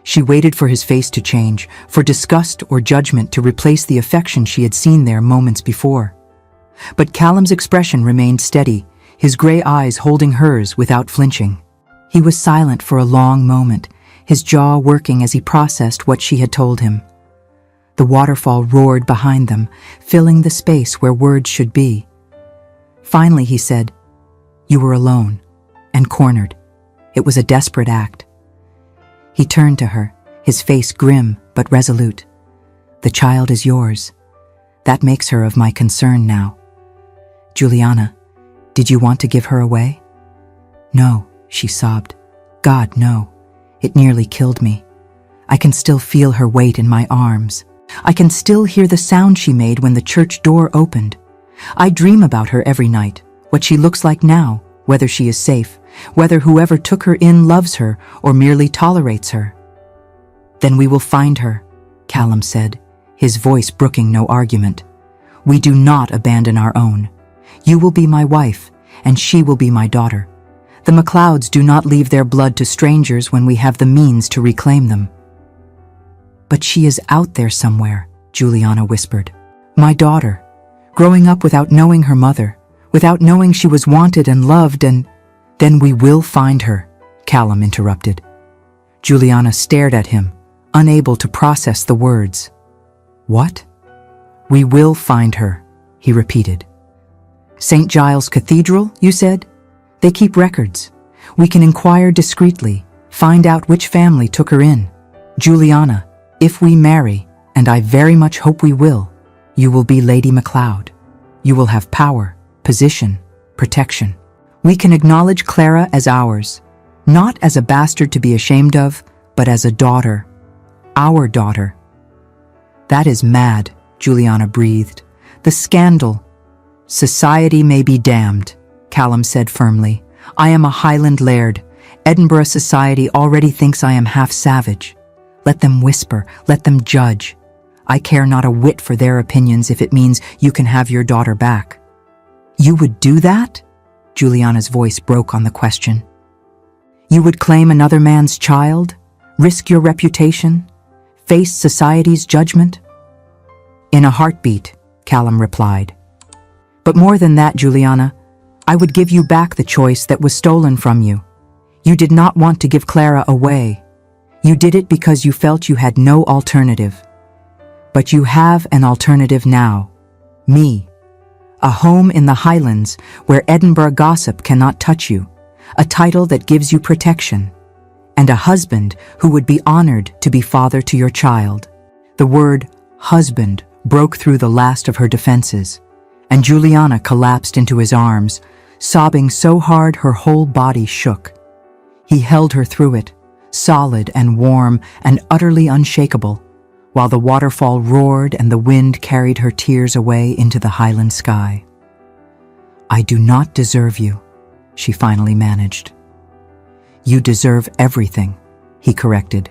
She waited for his face to change, for disgust or judgment to replace the affection she had seen there moments before. But Callum's expression remained steady, his gray eyes holding hers without flinching. He was silent for a long moment, his jaw working as he processed what she had told him. The waterfall roared behind them, filling the space where words should be. Finally he said, "You were alone, and cornered. It was a desperate act." He turned to her, his face grim but resolute. "The child is yours. That makes her of my concern now. Juliana, did you want to give her away?" "No," she sobbed. "God, no. It nearly killed me. I can still feel her weight in my arms. I can still hear the sound she made when the church door opened. I dream about her every night, what she looks like now, whether she is safe, whether whoever took her in loves her or merely tolerates her." "Then we will find her," Callum said, his voice brooking no argument. "We do not abandon our own. You will be my wife, and she will be my daughter. The MacLeods do not leave their blood to strangers when we have the means to reclaim them." "But she is out there somewhere," Juliana whispered. "My daughter, growing up without knowing her mother, without knowing she was wanted and loved and—" "Then we will find her," Callum interrupted. Juliana stared at him, unable to process the words. "What?" "We will find her," he repeated. "St. Giles Cathedral, you said? They keep records. We can inquire discreetly, find out which family took her in. Juliana, if we marry, and I very much hope we will, you will be Lady MacLeod. You will have power, position, protection. We can acknowledge Clara as ours, not as a bastard to be ashamed of, but as a daughter. Our daughter." "That is mad," Juliana breathed. "The scandal—" "Society may be damned," Callum said firmly. I am a Highland laird. Edinburgh society already thinks I am half savage. Let them whisper, let them judge. I care not a whit for their opinions if it means you can have your daughter back." "You would do that?" Juliana's voice broke on the question. "You would claim another man's child? Risk your reputation? Face society's judgment?" "In a heartbeat," Callum replied. "But more than that, Juliana, I would give you back the choice that was stolen from you. You did not want to give Clara away. You did it because you felt you had no alternative. But you have an alternative now. Me. A home in the Highlands where Edinburgh gossip cannot touch you. A title that gives you protection. And a husband who would be honored to be father to your child." The word husband broke through the last of her defenses, and Juliana collapsed into his arms, sobbing so hard her whole body shook. He held her through it, solid and warm and utterly unshakable, while the waterfall roared and the wind carried her tears away into the Highland sky. "I do not deserve you," she finally managed. "You deserve everything," he corrected,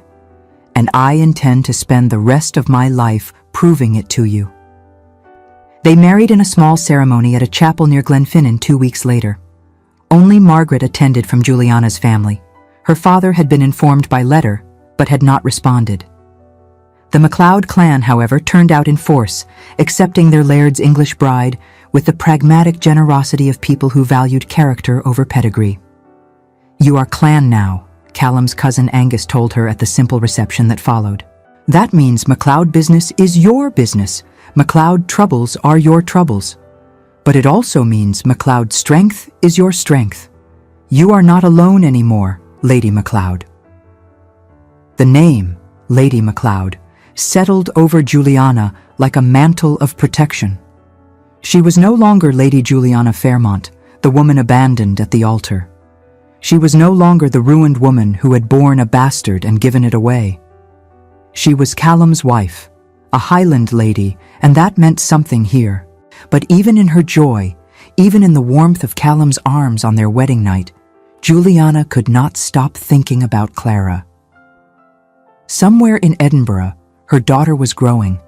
"and I intend to spend the rest of my life proving it to you." They married in a small ceremony at a chapel near Glenfinnan 2 weeks later. Only Margaret attended from Juliana's family. Her father had been informed by letter, but had not responded. The MacLeod clan, however, turned out in force, accepting their laird's English bride with the pragmatic generosity of people who valued character over pedigree. "You are clan now," Callum's cousin Angus told her at the simple reception that followed. "That means MacLeod business is your business. MacLeod troubles are your troubles. But it also means MacLeod strength is your strength. You are not alone anymore, Lady MacLeod." The name, Lady MacLeod, settled over Juliana like a mantle of protection. She was no longer Lady Juliana Fairmont, the woman abandoned at the altar. She was no longer the ruined woman who had borne a bastard and given it away. She was Callum's wife, a Highland lady, and that meant something here. But even in her joy, even in the warmth of Callum's arms on their wedding night, Juliana could not stop thinking about Clara. Somewhere in Edinburgh, her daughter was growing,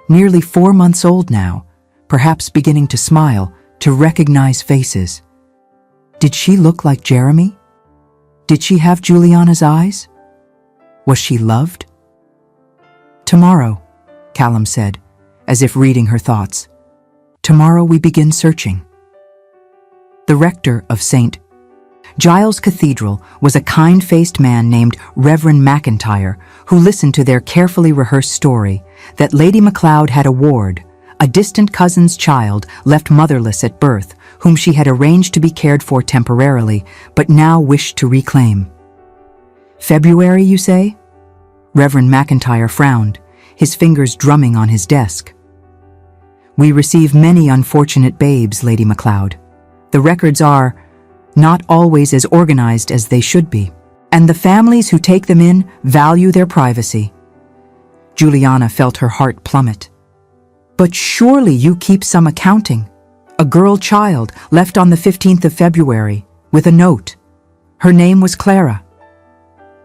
nearly 4 months old now, perhaps beginning to smile, to recognize faces. Did she look like Jeremy? Did she have Juliana's eyes? Was she loved? "Tomorrow," Callum said, as if reading her thoughts. "Tomorrow we begin searching." The rector of St. Giles Cathedral was a kind-faced man named Reverend McIntyre who listened to their carefully rehearsed story that Lady MacLeod had a ward, a distant cousin's child left motherless at birth, whom she had arranged to be cared for temporarily, but now wished to reclaim. "February, you say?" Reverend McIntyre frowned, his fingers drumming on his desk. "We receive many unfortunate babes, Lady MacLeod. The records are not always as organized as they should be, and the families who take them in value their privacy." Juliana felt her heart plummet. "But surely you keep some accounting. A girl child left on the 15th of February, with a note. Her name was Clara."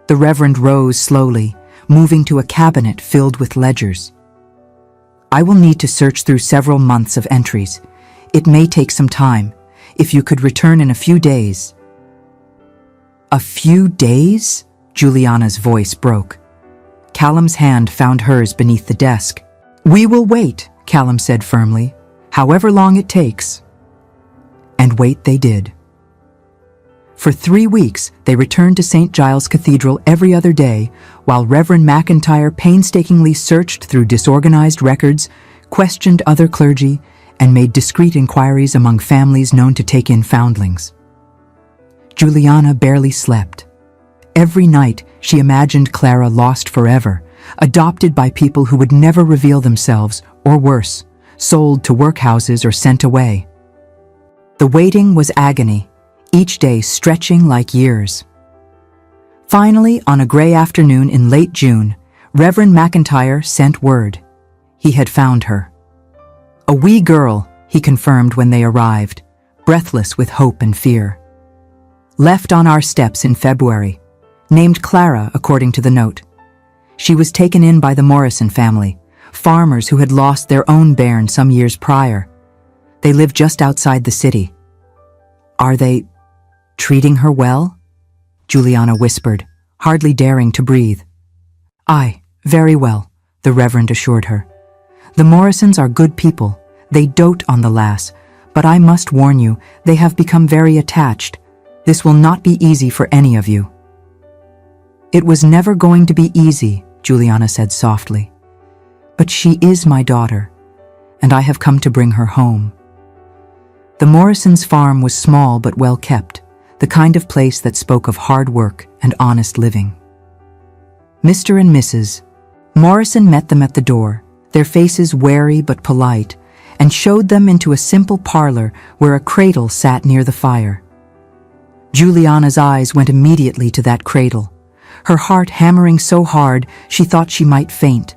The Reverend rose slowly, moving to a cabinet filled with ledgers. "I will need to search through several months of entries. It may take some time. If you could return in a few days." "A few days?" Juliana's voice broke. Callum's hand found hers beneath the desk. "We will wait," Callum said firmly, "however long it takes." And wait they did. For 3 weeks, they returned to St. Giles Cathedral every other day, while Reverend McIntyre painstakingly searched through disorganized records, questioned other clergy, and made discreet inquiries among families known to take in foundlings. Juliana barely slept. Every night, she imagined Clara lost forever, adopted by people who would never reveal themselves, or worse, sold to workhouses or sent away. The waiting was agony, each day stretching like years. Finally, on a gray afternoon in late June, Reverend McIntyre sent word. He had found her. "A wee girl," he confirmed when they arrived, breathless with hope and fear. left on our steps in February, named Clara according to the note. She was taken in by the Morrison family, farmers who had lost their own bairn some years prior. They lived just outside the city. Are they treating her well? Juliana whispered, hardly daring to breathe. Aye, very well, the Reverend assured her. The Morrisons are good people. They dote on the lass, but I must warn you, they have become very attached. This will not be easy for any of you. It was never going to be easy, Juliana said softly. But she is my daughter, and I have come to bring her home. The Morrisons' farm was small but well kept, the kind of place that spoke of hard work and honest living. Mr. and Mrs. Morrison met them at the door, their faces wary but polite, and showed them into a simple parlor where a cradle sat near the fire. Juliana's eyes went immediately to that cradle, her heart hammering so hard she thought she might faint.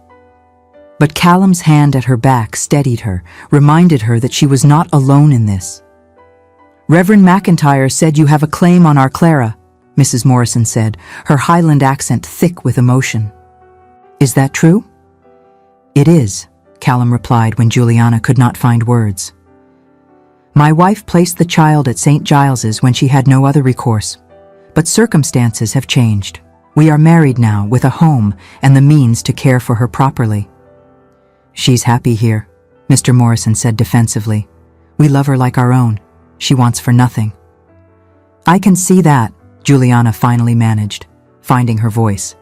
But Callum's hand at her back steadied her, reminded her that she was not alone in this. Reverend McIntyre said you have a claim on our Clara, Mrs. Morrison said, her Highland accent thick with emotion. Is that true? It is, Callum replied when Juliana could not find words. My wife placed the child at St. Giles's when she had no other recourse, but circumstances have changed. We are married now with a home and the means to care for her properly. She's happy here, Mr. Morrison said defensively. We love her like our own. She wants for nothing. I can see that, Juliana finally managed, finding her voice.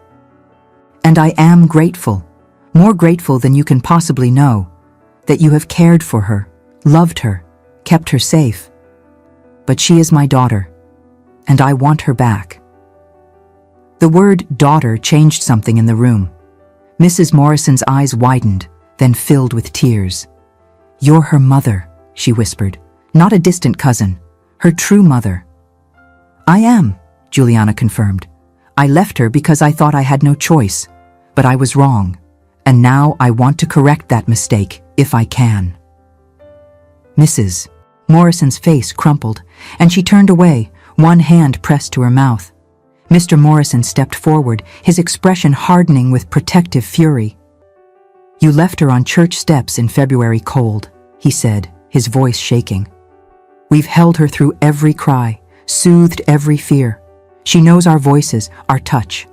And I am grateful, more grateful than you can possibly know, that you have cared for her, loved her, kept her safe. But she is my daughter, and I want her back. The word daughter changed something in the room. Mrs. Morrison's eyes widened, then filled with tears. You're her mother, she whispered, not a distant cousin, her true mother. I am, Juliana confirmed. I left her because I thought I had no choice, but I was wrong, and now I want to correct that mistake, if I can. Mrs. Morrison's face crumpled, and she turned away, one hand pressed to her mouth. Mr. Morrison stepped forward, his expression hardening with protective fury. You left her on church steps in February cold, he said, his voice shaking. We've held her through every cry, soothed every fear. She knows our voices, our touch.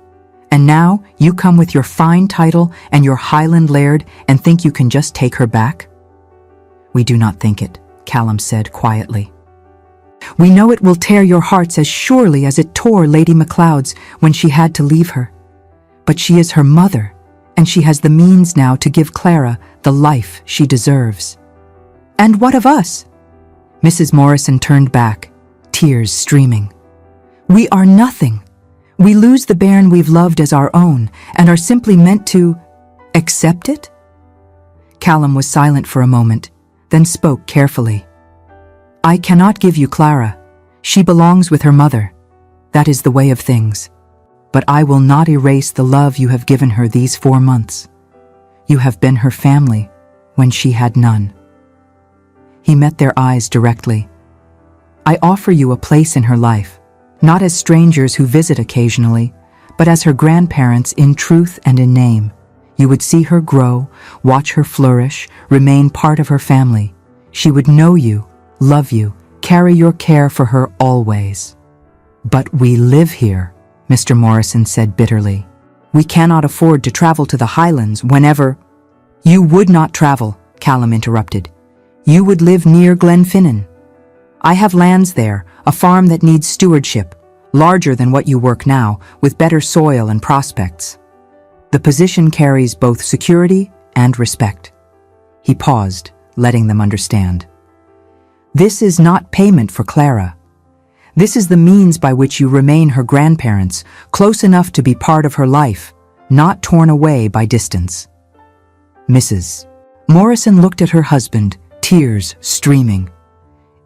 And now you come with your fine title and your Highland Laird and think you can just take her back? We do not think it, Callum said quietly. We know it will tear your hearts as surely as it tore Lady MacLeod's when she had to leave her. But she is her mother, and she has the means now to give Clara the life she deserves. And what of us? Mrs. Morrison turned back, tears streaming. We are nothing. We lose the bairn we've loved as our own and are simply meant to accept it? Callum was silent for a moment, then spoke carefully. I cannot give you Clara. She belongs with her mother. That is the way of things. But I will not erase the love you have given her these 4 months. You have been her family when she had none. He met their eyes directly. I offer you a place in her life, not as strangers who visit occasionally, but as her grandparents in truth and in name. You would see her grow, watch her flourish, remain part of her family. She would know you, love you, carry your care for her always. But we live here, Mr. Morrison said bitterly. We cannot afford to travel to the Highlands whenever— You would not travel, Callum interrupted. You would live near Glenfinnan. I have lands there, a farm that needs stewardship, larger than what you work now, with better soil and prospects. The position carries both security and respect. He paused, letting them understand. This is not payment for Clara. This is the means by which you remain her grandparents, close enough to be part of her life, not torn away by distance. Mrs. Morrison looked at her husband, tears streaming.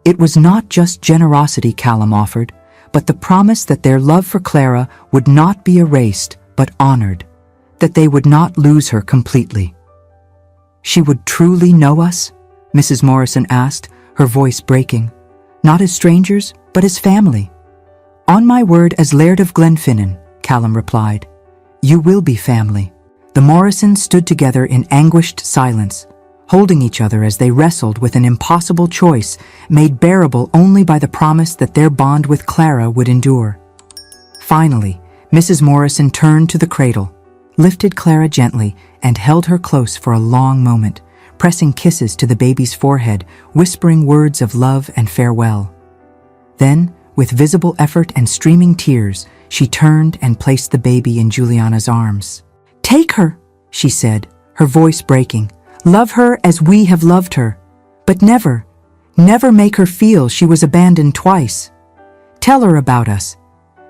It was not just generosity Callum offered, but the promise that their love for Clara would not be erased, but honored, that they would not lose her completely. She would truly know us? Mrs. Morrison asked, her voice breaking. Not as strangers, but as family. "On my word as Laird of Glenfinnan," Callum replied. "You will be family." The Morrisons stood together in anguished silence, holding each other as they wrestled with an impossible choice made bearable only by the promise that their bond with Clara would endure. Finally, Mrs. Morrison turned to the cradle, lifted Clara gently, and held her close for a long moment, pressing kisses to the baby's forehead, whispering words of love and farewell. Then, with visible effort and streaming tears, she turned and placed the baby in Juliana's arms. "Take her," she said, her voice breaking. "Love her as we have loved her, but never, never make her feel she was abandoned twice. Tell her about us.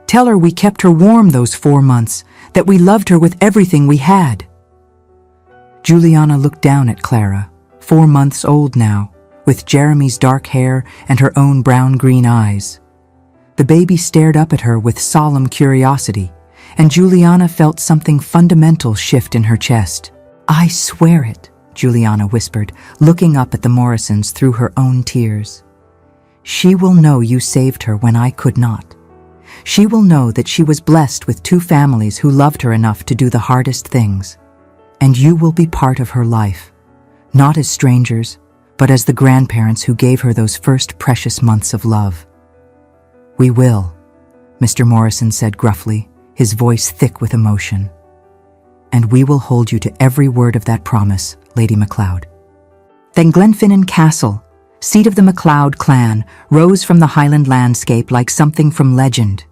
Tell her we kept her warm those 4 months, that we loved her with everything we had." Juliana looked down at Clara, 4 months old now, with Jeremy's dark hair and her own brown-green eyes. The baby stared up at her with solemn curiosity, and Juliana felt something fundamental shift in her chest. "I swear it," Juliana whispered, looking up at the Morrisons through her own tears. "She will know you saved her when I could not. She will know that she was blessed with 2 families who loved her enough to do the hardest things. And you will be part of her life, not as strangers, but as the grandparents who gave her those first precious months of love." "We will," Mr. Morrison said gruffly, his voice thick with emotion. "And we will hold you to every word of that promise, Lady MacLeod." Then Glenfinnan Castle, seat of the MacLeod clan, rose from the Highland landscape like something from legend.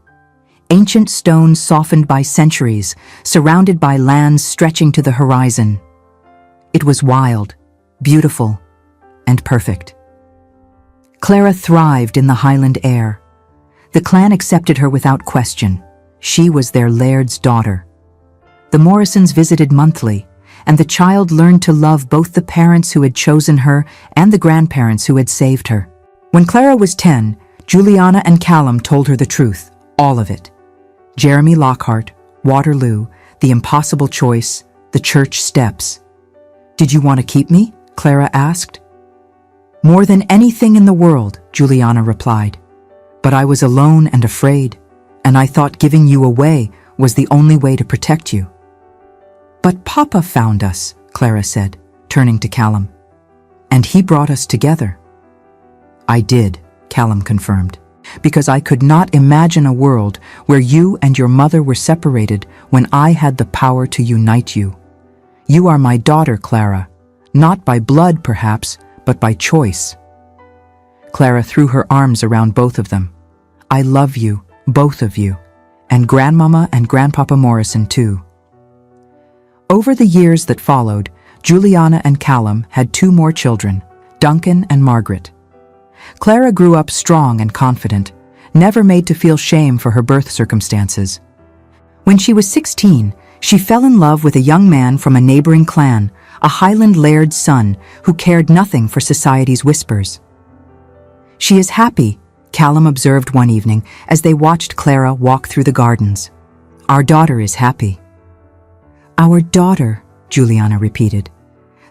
Ancient stones softened by centuries, surrounded by lands stretching to the horizon. It was wild, beautiful, and perfect. Clara thrived in the Highland air. The clan accepted her without question. She was their Laird's daughter. The Morrisons visited monthly, and the child learned to love both the parents who had chosen her and the grandparents who had saved her. When Clara was 10, Juliana and Callum told her the truth, all of it. Jeremy Lockhart, Waterloo, the impossible choice, the church steps. "Did you want to keep me?" Clara asked. "More than anything in the world," Juliana replied. "But I was alone and afraid, and I thought giving you away was the only way to protect you." "But Papa found us," Clara said, turning to Callum. "And he brought us together." "I did," Callum confirmed, "because I could not imagine a world where you and your mother were separated when I had the power to unite you. You are my daughter, Clara, not by blood perhaps, but by choice." Clara threw her arms around both of them. "I love you, both of you, and Grandmama and Grandpapa Morrison too." Over the years that followed, Juliana and Callum had 2 more children, Duncan and Margaret. Clara grew up strong and confident, never made to feel shame for her birth circumstances. When she was 16, she fell in love with a young man from a neighboring clan, a Highland Laird's son who cared nothing for society's whispers. "She is happy," Callum observed one evening as they watched Clara walk through the gardens. "Our daughter is happy." "Our daughter," Juliana repeated.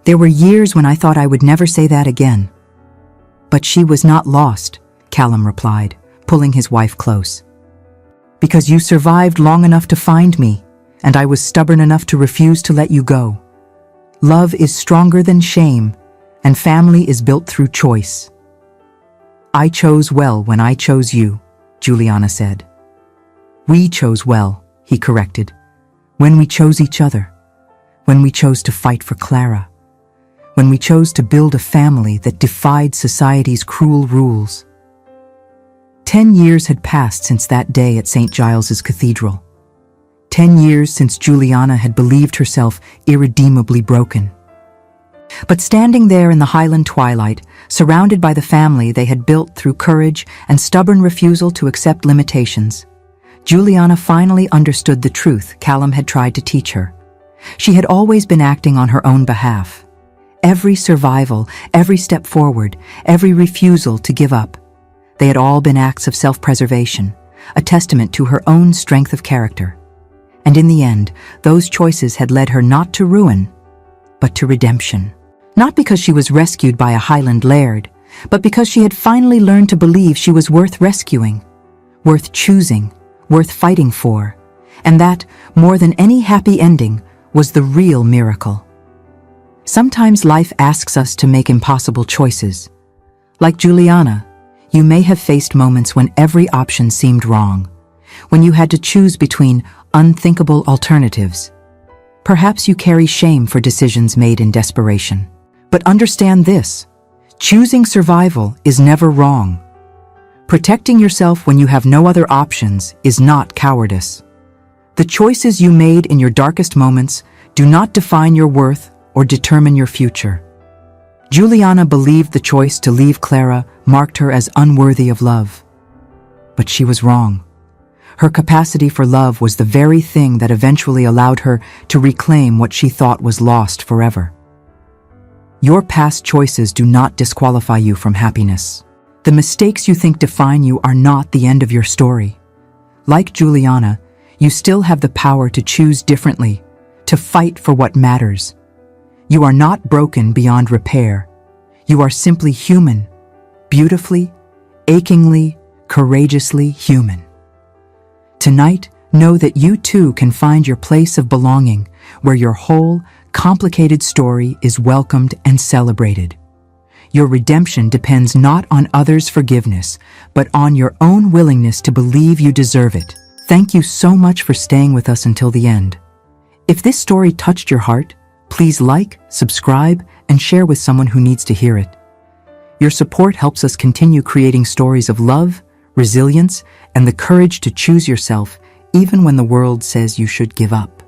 "There were years when I thought I would never say that again." "But she was not lost," Callum replied, pulling his wife close. "Because you survived long enough to find me, and I was stubborn enough to refuse to let you go. Love is stronger than shame, and family is built through choice." "I chose well when I chose you," Juliana said. "We chose well," he corrected, "when we chose each other, when we chose to fight for Clara, when we chose to build a family that defied society's cruel rules." 10 years had passed since that day at St. Giles's Cathedral. 10 years since Juliana had believed herself irredeemably broken. But standing there in the Highland twilight, surrounded by the family they had built through courage and stubborn refusal to accept limitations, Juliana finally understood the truth Callum had tried to teach her. She had always been acting on her own behalf. Every survival, every step forward, every refusal to give up, they had all been acts of self-preservation, a testament to her own strength of character. And in the end, those choices had led her not to ruin, but to redemption. Not because she was rescued by a Highland Laird, but because she had finally learned to believe she was worth rescuing, worth choosing, worth fighting for, and that, more than any happy ending, was the real miracle. Sometimes life asks us to make impossible choices. Like Juliana, you may have faced moments when every option seemed wrong, when you had to choose between unthinkable alternatives. Perhaps you carry shame for decisions made in desperation. But understand this: choosing survival is never wrong. Protecting yourself when you have no other options is not cowardice. The choices you made in your darkest moments do not define your worth or determine your future. Juliana believed the choice to leave Clara marked her as unworthy of love. But she was wrong. Her capacity for love was the very thing that eventually allowed her to reclaim what she thought was lost forever. Your past choices do not disqualify you from happiness. The mistakes you think define you are not the end of your story. Like Juliana, you still have the power to choose differently, to fight for what matters. You are not broken beyond repair. You are simply human, beautifully, achingly, courageously human. Tonight, know that you too can find your place of belonging, where your whole, complicated story is welcomed and celebrated. Your redemption depends not on others' forgiveness, but on your own willingness to believe you deserve it. Thank you so much for staying with us until the end. If this story touched your heart, please like, subscribe, and share with someone who needs to hear it. Your support helps us continue creating stories of love, resilience, and the courage to choose yourself even when the world says you should give up.